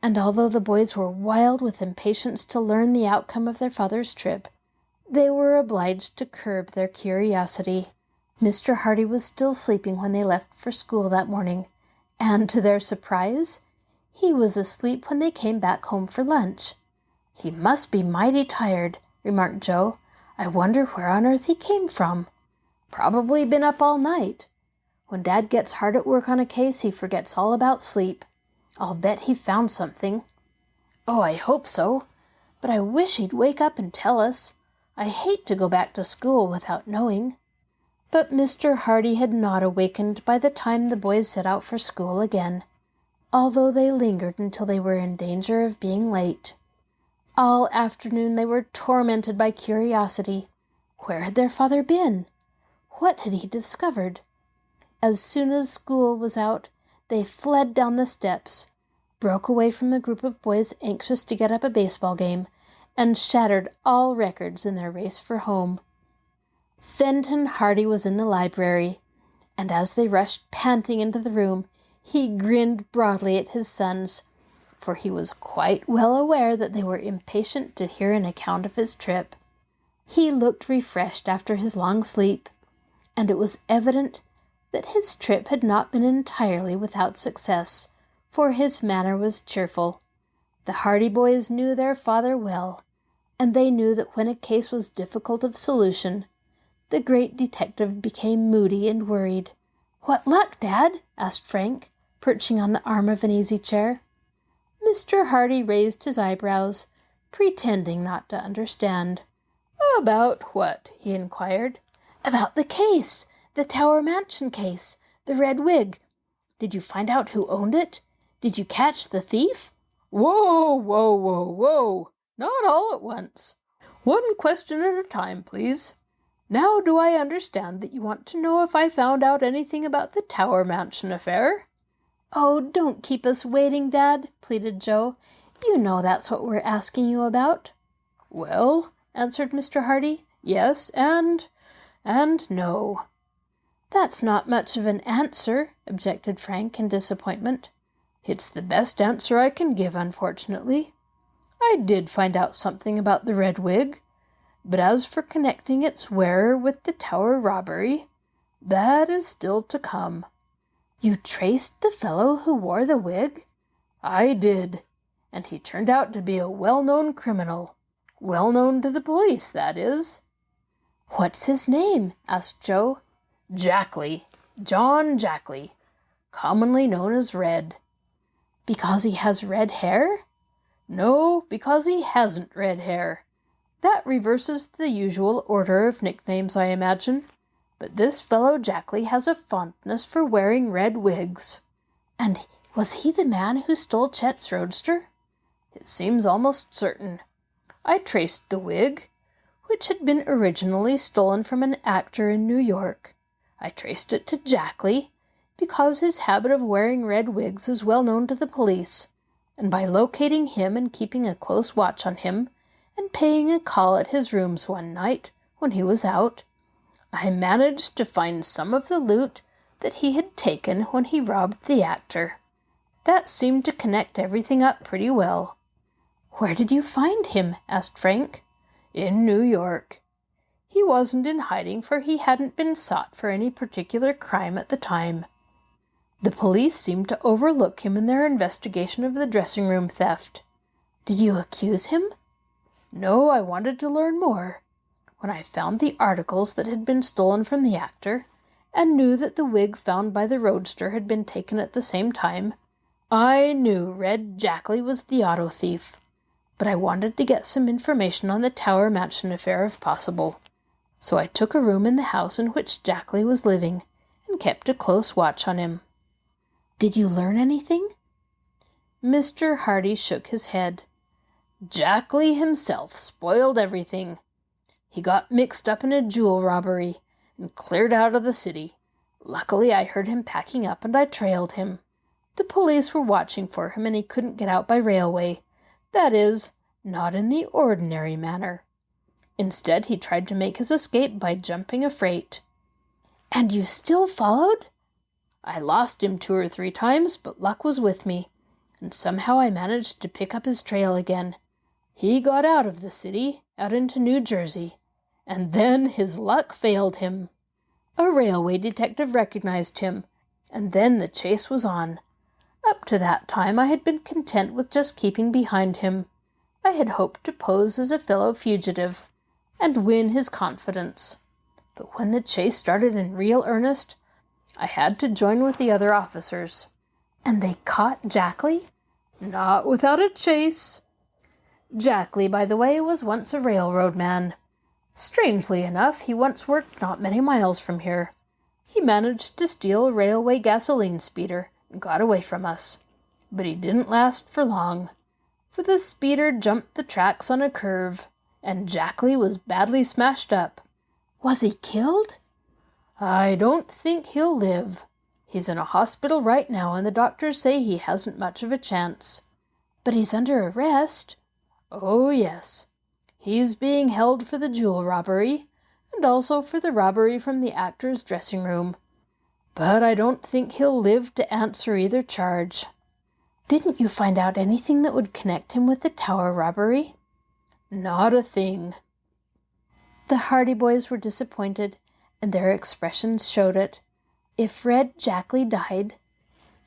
and although the boys were wild with impatience to learn the outcome of their father's trip, they were obliged to curb their curiosity. Mr. Hardy was still sleeping when they left for school that morning, and to their surprise, he was asleep when they came back home for lunch. "He must be mighty tired," remarked Joe. "I wonder where on earth he came from. Probably been up all night. When Dad gets hard at work on a case, he forgets all about sleep. I'll bet he found something." "Oh, I hope so. But I wish he'd wake up and tell us. I hate to go back to school without knowing." But Mr. Hardy had not awakened by the time the boys set out for school again, although they lingered until they were in danger of being late. All afternoon they were tormented by curiosity. Where had their father been? What had he discovered? As soon as school was out, they fled down the steps, broke away from the group of boys anxious to get up a baseball game, and shattered all records in their race for home. Fenton Hardy was in the library, and as they rushed panting into the room, he grinned broadly at his sons, for he was quite well aware that they were impatient to hear an account of his trip. He looked refreshed after his long sleep, and it was evident that his trip had not been entirely without success, for his manner was cheerful. The Hardy boys knew their father well, and they knew that when a case was difficult of solution, the great detective became moody and worried. "What luck, Dad?" asked Frank, perching on the arm of an easy-chair. Mr. Hardy raised his eyebrows, pretending not to understand. "About what?" he inquired. "About the case, the Tower Mansion case, the red wig. Did you find out who owned it? Did you catch the thief?" "Whoa, whoa, whoa, whoa! Not all at once. One question at a time, please. Now do I understand that you want to know if I found out anything about the Tower Mansion affair?" "Oh, don't keep us waiting, Dad," pleaded Joe. "You know that's what we're asking you about." "Well, answered Mr. Hardy. Yes, and no. That's not much of an answer, objected Frank in disappointment. It's the best answer I can give, unfortunately. I did find out something about the red wig, but as for connecting its wearer with the Tower robbery, that is still to come. You traced the fellow who wore the wig? I did, and he turned out to be a well-known criminal. Well-known to the police, that is. What's his name? Asked Joe. Jackley. John Jackley, commonly known as Red. Because he has red hair? No, because he hasn't red hair. That reverses the usual order of nicknames, I imagine. But this fellow Jackley has a fondness for wearing red wigs. And was he the man who stole Chet's roadster? It seems almost certain. I traced the wig, which had been originally stolen from an actor in New York. I traced it to Jackley, because his habit of wearing red wigs is well known to the police, and by locating him and keeping a close watch on him, and paying a call at his rooms one night when he was out, I managed to find some of the loot that he had taken when he robbed the actor. That seemed to connect everything up pretty well. Where did you find him? Asked Frank. In New York. He wasn't in hiding, for he hadn't been sought for any particular crime at the time. The police seemed to overlook him in their investigation of the dressing room theft. Did you accuse him? No, I wanted to learn more. When I found the articles that had been stolen from the actor, and knew that the wig found by the roadster had been taken at the same time, I knew Red Jackley was the auto thief. But I wanted to get some information on the Tower Mansion affair if possible. So I took a room in the house in which Jackley was living, and kept a close watch on him. Did you learn anything? Mr. Hardy shook his head. Jackley himself spoiled everything. He got mixed up in a jewel robbery, and cleared out of the city. Luckily I heard him packing up, and I trailed him. The police were watching for him, and he couldn't get out by railway. That is, not in the ordinary manner. Instead, he tried to make his escape by jumping a freight. And you still followed? I lost him 2 or 3 times, but luck was with me, and somehow I managed to pick up his trail again. He got out of the city, out into New Jersey, and then his luck failed him. A railway detective recognized him, and then the chase was on. Up to that time I had been content with just keeping behind him. I had hoped to pose as a fellow fugitive, and win his confidence. But when the chase started in real earnest, I had to join with the other officers. And they caught Jackley? Not without a chase. Jackley, by the way, was once a railroad man. Strangely enough, he once worked not many miles from here. He managed to steal a railway gasoline speeder and got away from us. But he didn't last for long, for the speeder jumped the tracks on a curve, and Jackley was badly smashed up. Was he killed? I don't think he'll live. He's in a hospital right now, and the doctors say he hasn't much of a chance. But he's under arrest. Oh, yes. He's being held for the jewel robbery, and also for the robbery from the actor's dressing room. But I don't think he'll live to answer either charge. Didn't you find out anything that would connect him with the Tower robbery? Not a thing. The Hardy boys were disappointed, and their expressions showed it. If Red Jackley died,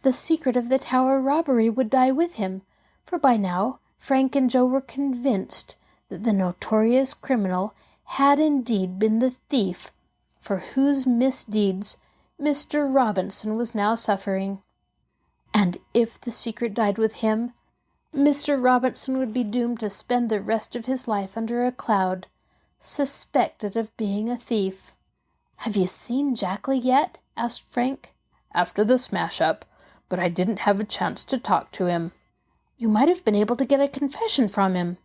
the secret of the Tower robbery would die with him, for by now Frank and Joe were convinced that the notorious criminal had indeed been the thief for whose misdeeds Mr. Robinson was now suffering. And if the secret died with him, Mr. Robinson would be doomed to spend the rest of his life under a cloud, suspected of being a thief. "Have you seen Jackley yet?" asked Frank. "After the smash-up, but I didn't have a chance to talk to him." "You might have been able to get a confession from him."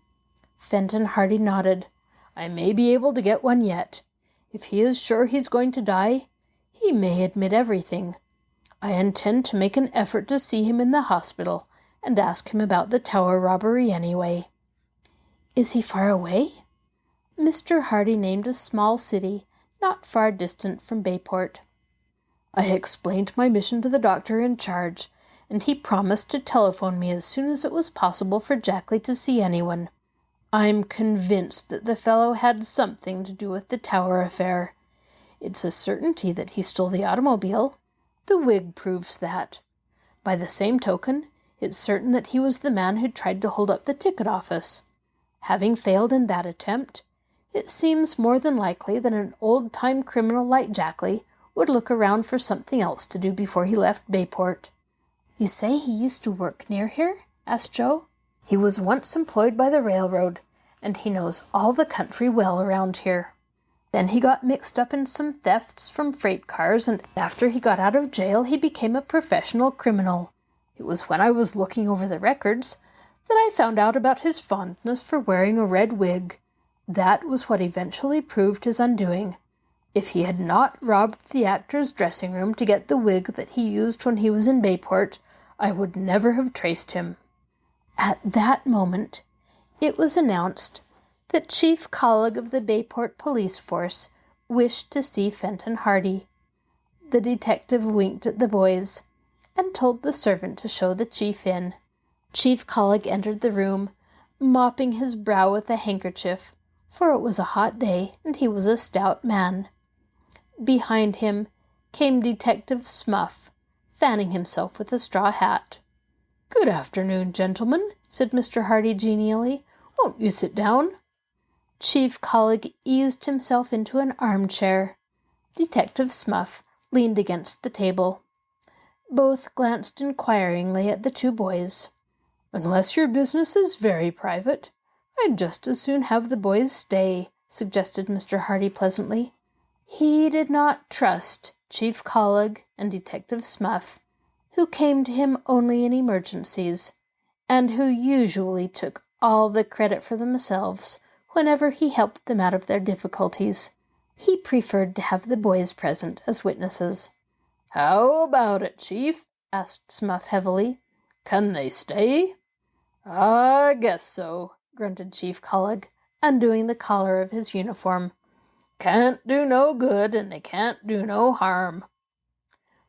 Fenton Hardy nodded. "I may be able to get one yet. If he is sure he's going to die, he may admit everything. I intend to make an effort to see him in the hospital and ask him about the Tower robbery anyway." "Is he far away?" Mr. Hardy named a small city not far distant from Bayport. I explained my mission to the doctor in charge, and he promised to telephone me as soon as it was possible for Jackley to see anyone. I'm convinced that the fellow had something to do with the Tower affair. It's a certainty that he stole the automobile. The wig proves that. By the same token, it's certain that he was the man who tried to hold up the ticket office. Having failed in that attempt, it seems more than likely that an old-time criminal like Jackley would look around for something else to do before he left Bayport. You say he used to work near here? Asked Joe. He was once employed by the railroad, and he knows all the country well around here. Then he got mixed up in some thefts from freight cars, and after he got out of jail, he became a professional criminal. It was when I was looking over the records that I found out about his fondness for wearing a red wig. That was what eventually proved his undoing. If he had not robbed the actor's dressing room to get the wig that he used when he was in Bayport, I would never have traced him. At that moment, it was announced that Chief Colleague of the Bayport Police Force wished to see Fenton Hardy. The detective winked at the boys and told the servant to show the chief in. Chief Colleague entered the room, mopping his brow with a handkerchief, for it was a hot day and he was a stout man. Behind him came Detective Smuff, fanning himself with a straw hat. "Good afternoon, gentlemen," said Mr. Hardy genially. "Won't you sit down?" Chief Colleague eased himself into an armchair. Detective Smuff leaned against the table. Both glanced inquiringly at the two boys. "Unless your business is very private, I'd just as soon have the boys stay," suggested Mr. Hardy pleasantly. He did not trust Chief Colleague and Detective Smuff, who came to him only in emergencies, and who usually took all the credit for themselves whenever he helped them out of their difficulties. He preferred to have the boys present as witnesses. "How about it, Chief?" asked Smuff heavily. "Can they stay?" "I guess so," grunted Chief Colleague, undoing the collar of his uniform. "Can't do no good, and they can't do no harm."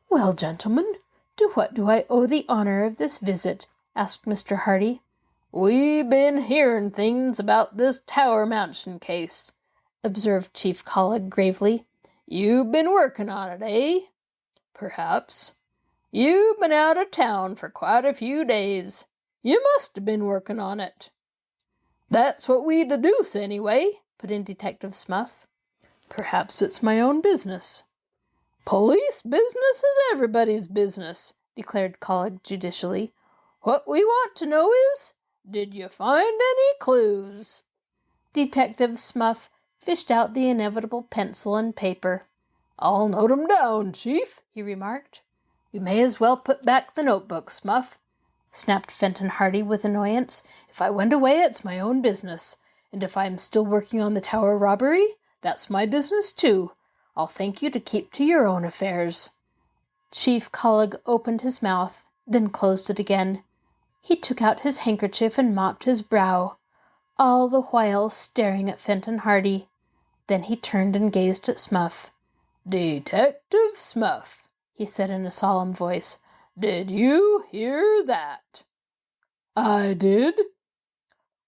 "Well, gentlemen, to what do I owe the honor of this visit?" asked Mr. Hardy. "We been hearin' things about this Tower Mansion case," observed Chief Colleague gravely. "You been working on it, eh?" "Perhaps." "You been out of town for quite a few days. You must have been working on it." "That's what we deduce, anyway," put in Detective Smuff. "Perhaps it's my own business." "Police business is everybody's business," declared Colleague judicially. "What we want to know is, did you find any clues?" Detective Smuff fished out the inevitable pencil and paper. "I'll note 'em down, Chief," he remarked. "You may as well put back the notebook, Smuff," snapped Fenton Hardy with annoyance. "If I went away, it's my own business. And if I'm still working on the Tower robbery, that's my business too. I'll thank you to keep to your own affairs." Chief Colleague opened his mouth, then closed it again. He took out his handkerchief and mopped his brow, all the while staring at Fenton Hardy. Then he turned and gazed at Smuff. "Detective Smuff," he said in a solemn voice, "did you hear that?" "I did."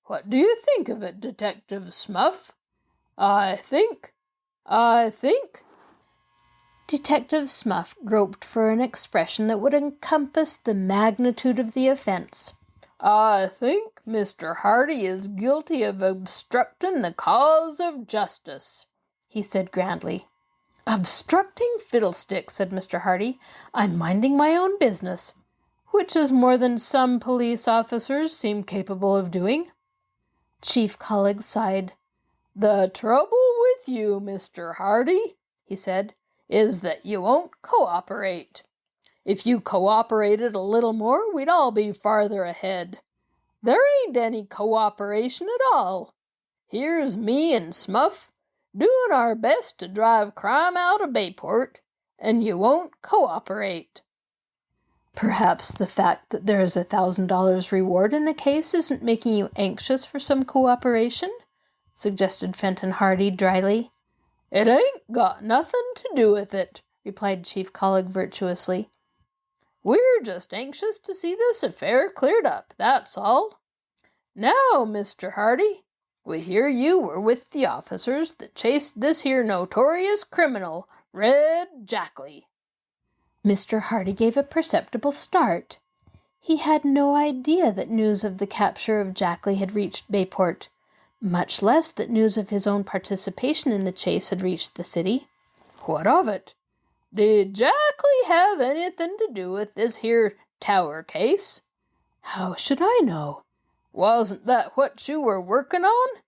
"What do you think of it, Detective Smuff?" I think... Detective Smuff groped for an expression that would encompass the magnitude of the offense. "I think Mr. Hardy is guilty of obstructing the cause of justice," he said grandly. "Obstructing fiddlesticks," said Mr. Hardy. "I'm minding my own business," which is more than some police officers seem capable of doing. Chief Colleague sighed. "The trouble with you, Mr. Hardy," he said, "is that you won't cooperate. If you cooperated a little more, we'd all be farther ahead. There ain't any cooperation at all. Here's me and Smuff doing our best to drive crime out of Bayport, and you won't cooperate." "Perhaps the fact that there is $1,000 reward in the case isn't making you anxious for some cooperation?" suggested Fenton Hardy dryly. It ain't got nothing to do with it, replied Chief Colleague virtuously. We're just anxious to see this affair cleared up, that's all. Now, Mr. Hardy, we hear you were with the officers that chased this here notorious criminal, Red Jackley. Mr. Hardy gave a perceptible start. He had no idea that news of the capture of Jackley had reached Bayport, much less that news of his own participation in the chase had reached the city. What of it? Did Jackley have anything to do with this here tower case? How should I know? Wasn't that what you were working on?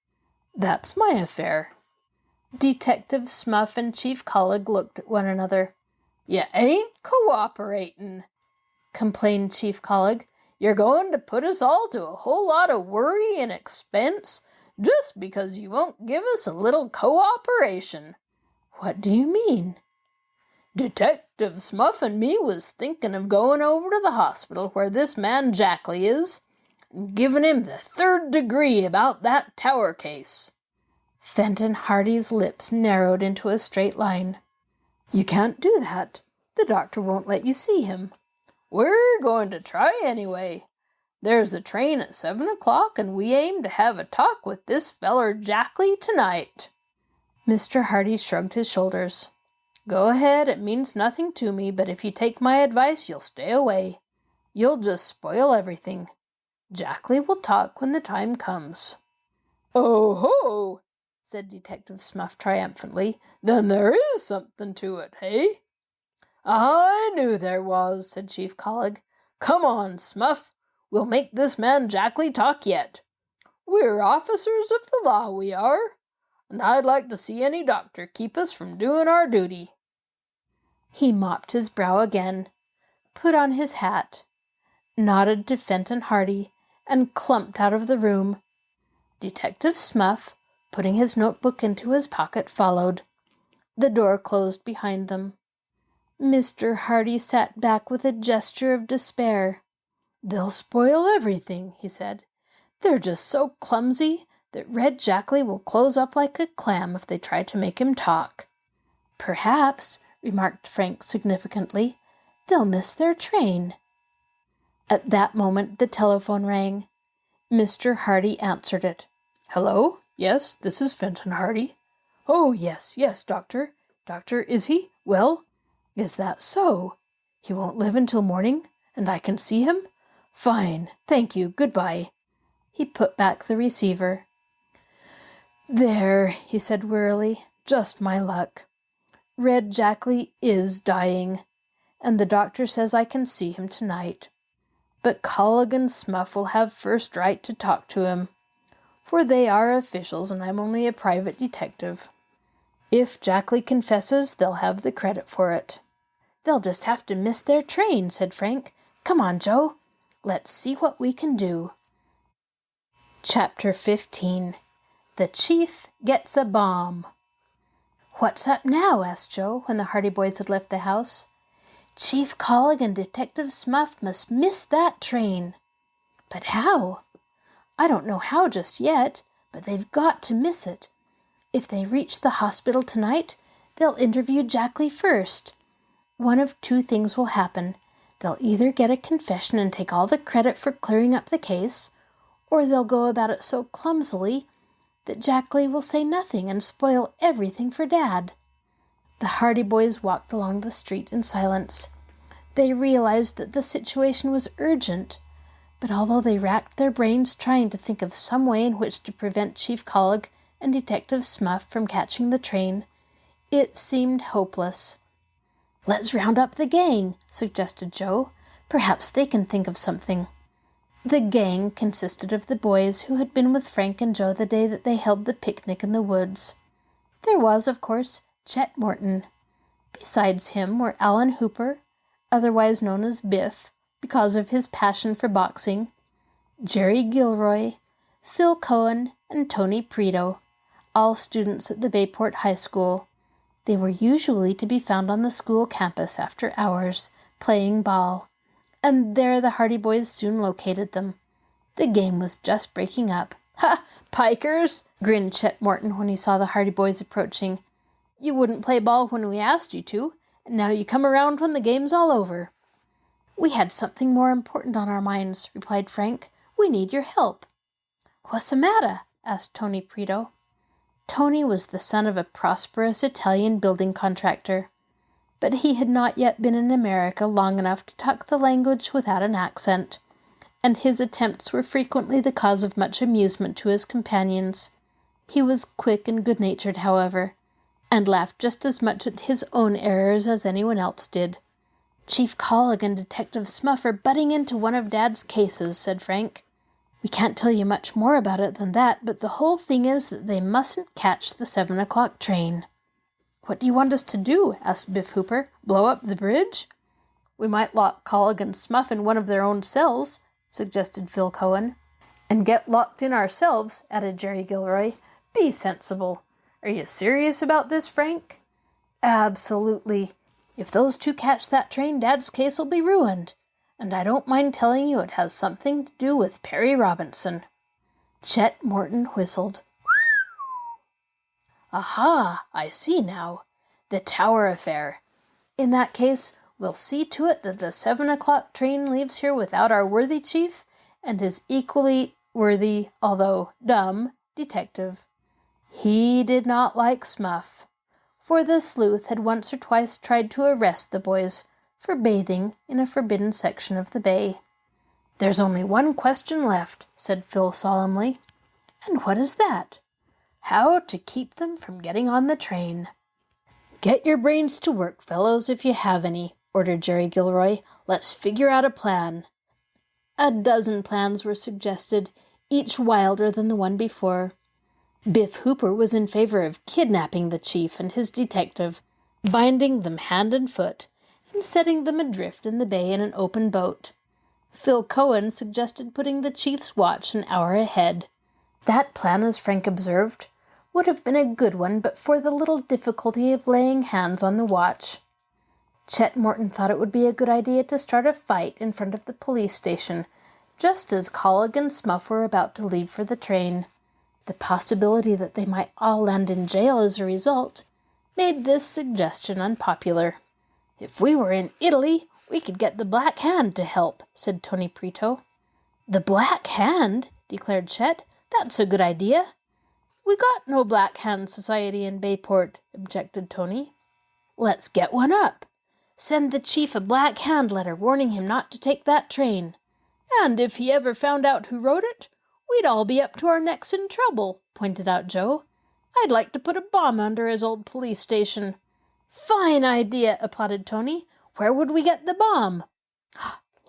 That's my affair. Detective Smuff and Chief Colleague looked at one another. You ain't cooperating, complained Chief Colleague. You're going to put us all to a whole lot of worry and expense just because you won't give us a little cooperation. What do you mean? Detective Smuff and me was thinking of going over to the hospital where this man Jackley is and giving him the 3rd degree about that tower case. Fenton Hardy's lips narrowed into a straight line. You can't do that. The doctor won't let you see him. We're going to try anyway. There's a train at 7 o'clock and we aim to have a talk with this feller Jackley tonight. Mr. Hardy shrugged his shoulders. Go ahead, it means nothing to me, but if you take my advice, you'll stay away. You'll just spoil everything. Jackley will talk when the time comes. Oh ho, said Detective Smuff triumphantly. Then there is something to it, hey? I knew there was, said Chief Colleague. Come on, Smuff. We'll make this man Jackley talk yet. We're officers of the law, we are, and I'd like to see any doctor keep us from doing our duty. He mopped his brow again, put on his hat, nodded to Fenton Hardy, and clumped out of the room. Detective Smuff, putting his notebook into his pocket, followed. The door closed behind them. Mr. Hardy sat back with a gesture of despair. They'll spoil everything, he said. They're just so clumsy that Red Jackley will close up like a clam if they try to make him talk. Perhaps, remarked Frank significantly, they'll miss their train. At that moment the telephone rang. Mr. Hardy answered it. Hello? Yes, this is Fenton Hardy. Oh, yes, doctor. Doctor, is he? Well, is that so? He won't live until morning, and I can see him? Fine, thank you, goodbye. He put back the receiver. There, he said wearily, just my luck. Red Jackley is dying, and the doctor says I can see him tonight. But Colleague and Smuff will have first right to talk to him, for they are officials and I'm only a private detective. If Jackley confesses, they'll have the credit for it. They'll just have to miss their train, said Frank. Come on, Joe. Let's see what we can do. Chapter 15. The Chief Gets a Bomb. What's up now? Asked Joe when the Hardy boys had left the house. Chief Colleague and Detective Smuff must miss that train. But how? I don't know how just yet, but they've got to miss it. If they reach the hospital tonight, they'll interview Jackley first. One of two things will happen. They'll either get a confession and take all the credit for clearing up the case, or they'll go about it so clumsily that Jackley will say nothing and spoil everything for Dad. The Hardy boys walked along the street in silence. They realized that the situation was urgent, but although they racked their brains trying to think of some way in which to prevent Chief Colleague and Detective Smuff from catching the train, it seemed hopeless. Let's round up the gang, suggested Joe. Perhaps they can think of something. The gang consisted of the boys who had been with Frank and Joe the day that they held the picnic in the woods. There was, of course, Chet Morton. Besides him were Alan Hooper, otherwise known as Biff, because of his passion for boxing, Jerry Gilroy, Phil Cohen, and Tony Preto, all students at the Bayport High School. They were usually to be found on the school campus after hours, playing ball, and there the Hardy boys soon located them. The game was just breaking up. "Ha! Pikers!" grinned Chet Morton when he saw the Hardy Boys approaching. "You wouldn't play ball when we asked you to, and now you come around when the game's all over." "We had something more important on our minds," replied Frank. "We need your help." "What's the matter?" asked Tony Prito. Tony was the son of a prosperous Italian building contractor, but he had not yet been in America long enough to talk the language without an accent, and his attempts were frequently the cause of much amusement to his companions. He was quick and good-natured, however, and laughed just as much at his own errors as anyone else did. "Chief Collig and Detective Smuff are butting into one of Dad's cases," said Frank. "We can't tell you much more about it than that, but the whole thing is that they mustn't catch the 7 o'clock train." "What do you want us to do?" asked Biff Hooper. "Blow up the bridge?" "We might lock Collig and Smuff in one of their own cells," suggested Phil Cohen. "And get locked in ourselves," added Jerry Gilroy. "Be sensible. Are you serious about this, Frank?" "Absolutely. If those two catch that train, Dad's case will be ruined. And I don't mind telling you it has something to do with Perry Robinson." Chet Morton whistled. "Aha, I see now. The Tower affair. In that case, we'll see to it that the 7 o'clock train leaves here without our worthy chief and his equally worthy, although dumb, detective." He did not like Smuff, for the sleuth had once or twice tried to arrest the boys for bathing in a forbidden section of the bay. "There's only one question left," said Phil solemnly. "And what is that?" "How to keep them from getting on the train." "Get your brains to work, fellows, if you have any," ordered Jerry Gilroy. "Let's figure out a plan." A dozen plans were suggested, each wilder than the one before. Biff Hooper was in favor of kidnapping the chief and his detective, binding them hand and foot, and setting them adrift in the bay in an open boat. Phil Cohen suggested putting the chief's watch an hour ahead. That plan, as Frank observed, would have been a good one but for the little difficulty of laying hands on the watch. Chet Morton thought it would be a good idea to start a fight in front of the police station, just as Collig and Smuff were about to leave for the train. The possibility that they might all land in jail as a result made this suggestion unpopular. "If we were in Italy, we could get the Black Hand to help," said Tony Prito. "The Black Hand?" declared Chet. "That's a good idea." "We got no Black Hand Society in Bayport," objected Tony. "Let's get one up. Send the chief a Black Hand letter warning him not to take that train. And if he ever found out who wrote it, we'd all be up to our necks in trouble," pointed out Joe. "I'd like to put a bomb under his old police station." "Fine idea," applauded Tony. "Where would we get the bomb?"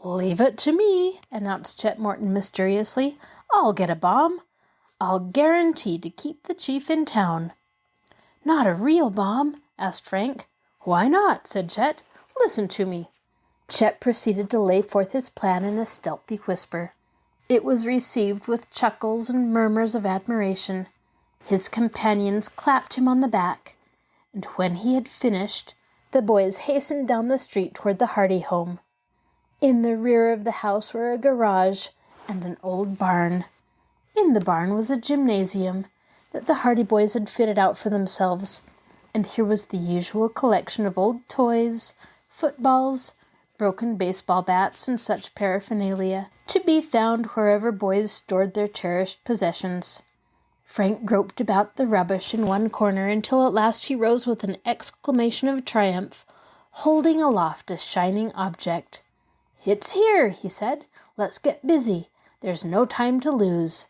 "Leave it to me," announced Chet Morton mysteriously. "I'll get a bomb. I'll guarantee to keep the chief in town." "Not a real bomb?" asked Frank. "Why not?" said Chet. "Listen to me." Chet proceeded to lay forth his plan in a stealthy whisper. It was received with chuckles and murmurs of admiration. His companions clapped him on the back, and when he had finished, the boys hastened down the street toward the Hardy home. In the rear of the house were a garage and an old barn. In the barn was a gymnasium that the Hardy boys had fitted out for themselves, and here was the usual collection of old toys, footballs, broken baseball bats, and such paraphernalia, to be found wherever boys stored their cherished possessions. Frank groped about the rubbish in one corner until at last he rose with an exclamation of triumph, holding aloft a shining object. "It's here," he said. "Let's get busy. There's no time to lose."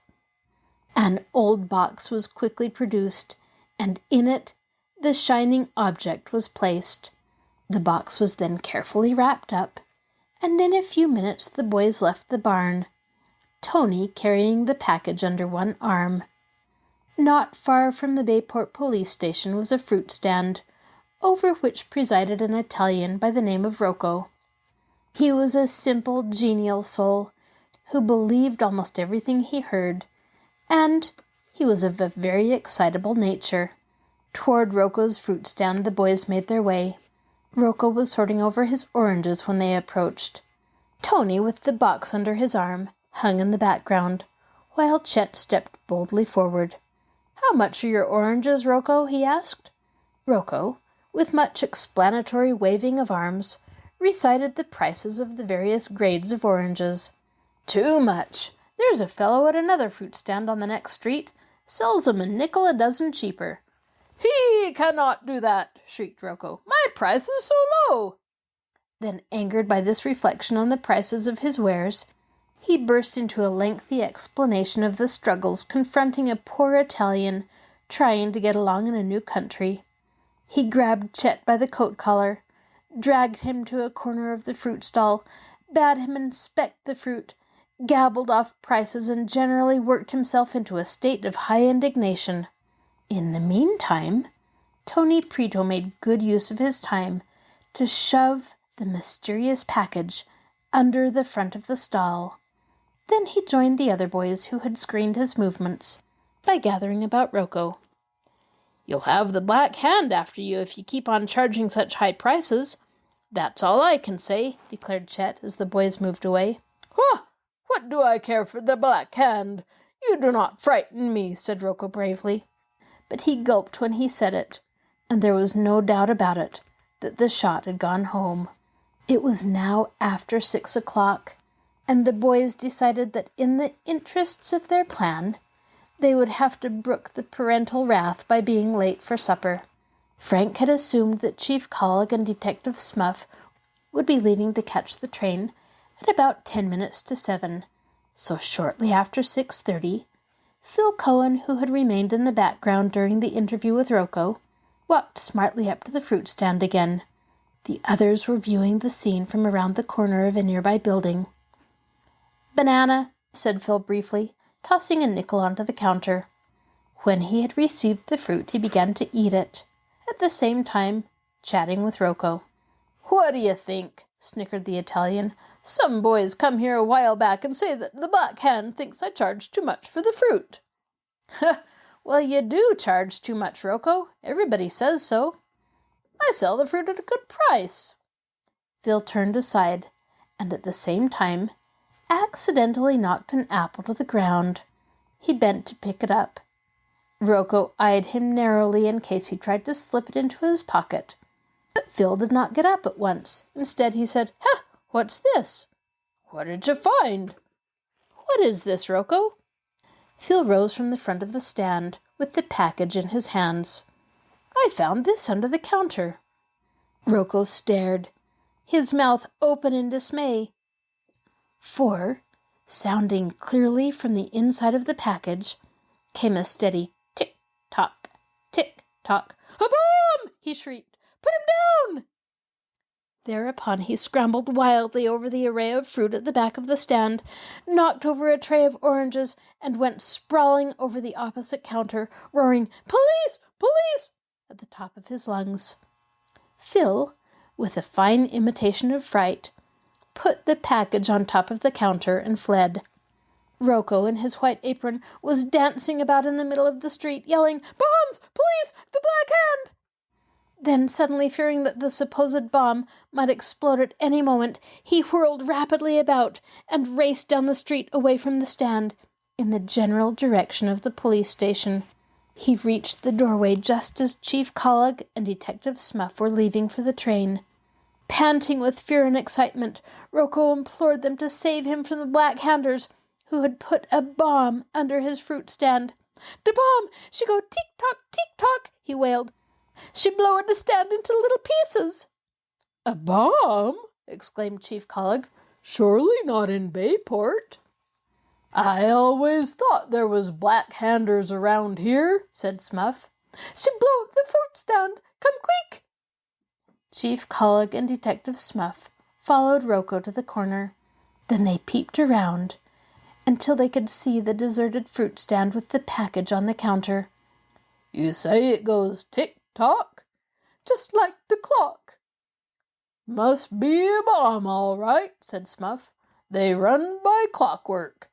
An old box was quickly produced, and in it the shining object was placed. The box was then carefully wrapped up, and in a few minutes the boys left the barn, Tony carrying the package under one arm. Not far from the Bayport police station was a fruit stand, over which presided an Italian by the name of Rocco. He was a simple, genial soul, who believed almost everything he heard, and he was of a very excitable nature. Toward Rocco's fruit stand the boys made their way. Rocco was sorting over his oranges when they approached. Tony, with the box under his arm, hung in the background. while Chet stepped boldly forward. "How much are your oranges, Rocco?" he asked. Rocco, with much explanatory waving of arms, recited the prices of the various grades of oranges. "Too much. There's a fellow at another fruit stand on the next street, sells 'em a nickel a dozen cheaper." "He cannot do that," shrieked Rocco. "My price is so low." Then, angered by this reflection on the prices of his wares, he burst into a lengthy explanation of the struggles confronting a poor Italian trying to get along in a new country. He grabbed Chet by the coat collar, dragged him to a corner of the fruit stall, bade him inspect the fruit, gabbled off prices, and generally worked himself into a state of high indignation. In the meantime, Tony Prito made good use of his time to shove the mysterious package under the front of the stall. Then he joined the other boys who had screened his movements by gathering about Rocco. "You'll have the Black Hand after you if you keep on charging such high prices. That's all I can say," declared Chet as the boys moved away. What do I care for the Black Hand? You do not frighten me," said Rocco bravely. But he gulped when he said it, and there was no doubt about it that the shot had gone home. It was now after 6 o'clock, and the boys decided that in the interests of their plan, they would have to brook the parental wrath by being late for supper. Frank had assumed that Chief Collig and Detective Smuff would be leaving to catch the train at about 10 minutes to 7, so shortly after 6:30, Phil Cohen, who had remained in the background during the interview with Rocco, walked smartly up to the fruit stand again. The others were viewing the scene from around the corner of a nearby building. "Banana," said Phil briefly, tossing a nickel onto the counter. When he had received the fruit, he began to eat it, at the same time chatting with Rocco. "What do you think?" snickered the Italian. "Some boys come here a while back and say that the Black Hand thinks I charge too much for the fruit." "Well, you do charge too much, Rocco. Everybody says so." "I sell the fruit at a good price." Phil turned aside, and at the same time accidentally knocked an apple to the ground. He bent to pick it up. Rocco eyed him narrowly in case he tried to slip it into his pocket. But Phil did not get up at once. Instead, he said, "What's this?" "What did you find?" "What is this, Rocco?" Phil rose from the front of the stand with the package in his hands. "I found this under the counter." Rocco stared, his mouth open in dismay. For, sounding clearly from the inside of the package, came a steady tick-tock, tick-tock. "A bomb!" he shrieked. "Put him down!" Thereupon he scrambled wildly over the array of fruit at the back of the stand, knocked over a tray of oranges, and went sprawling over the opposite counter, roaring, "Police! Police!" at the top of his lungs. Phil, with a fine imitation of fright, put the package on top of the counter and fled. Rocco, in his white apron, was dancing about in the middle of the street, yelling, "Bombs! Police! The Black Hand!" Then, suddenly fearing that the supposed bomb might explode at any moment, he whirled rapidly about and raced down the street away from the stand, in the general direction of the police station. He reached the doorway just as Chief Collig and Detective Smuff were leaving for the train. Panting with fear and excitement, Rocco implored them to save him from the Black Handers, who had put a bomb under his fruit stand. "The bomb! She go tick-tock, tick-tock!" he wailed. "She blowed the stand into little pieces." "A bomb?" exclaimed Chief Collig. "Surely not in Bayport." "I always thought there was Black Handers around here," said Smuff. "She blew up the fruit stand! Come quick!" Chief Collig and Detective Smuff followed Rocco to the corner. Then they peeped around until they could see the deserted fruit stand with the package on the counter. "You say it goes tick-tock? Just like the clock." "Must be a bomb, all right," said Smuff. "They run by clockwork."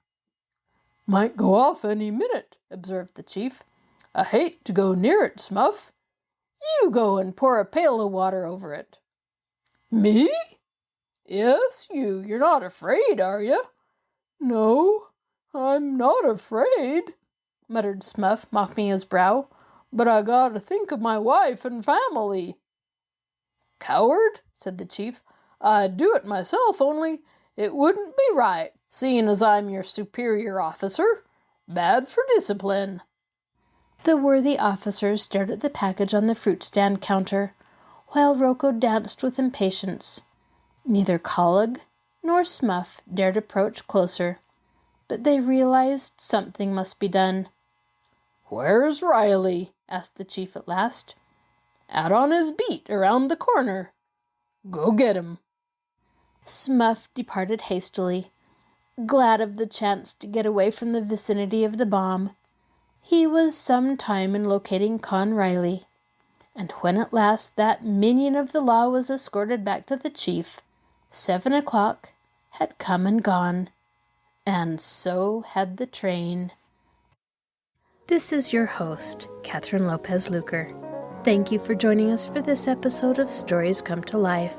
"Might go off any minute," observed the chief. "I hate to go near it, Smuff. You go and pour a pail of water over it." "Me?" "Yes, you. You're not afraid, are you?" "No, I'm not afraid, muttered Smuff, mopping his brow, but I gotta think of my wife and family. Coward, said the chief. I'd do it myself, only it wouldn't be right, seeing as I'm your superior officer. Bad for discipline. The worthy officer stared at the package on the fruit stand counter, while Rocco danced with impatience. Neither Collig nor Smuff dared approach closer, but they realized something must be done. Where's Riley? Asked the chief at last. Out on his beat around the corner. Go get him. Smuff departed hastily, glad of the chance to get away from the vicinity of the bomb. He was some time in locating Con Riley, and when at last that minion of the law was escorted back to the chief, 7 o'clock had come and gone, and so had the train. This is your host, Kathryn Lopez Luker. Thank you for joining us for this episode of Stories Come to Life.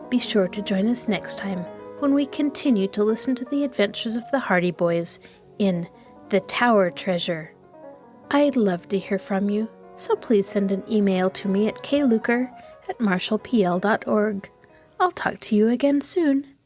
Be sure to join us next time when we continue to listen to the adventures of the Hardy Boys in The Tower Treasure. I'd love to hear from you, so please send an email to me at kluker@marshallpl.org. I'll talk to you again soon.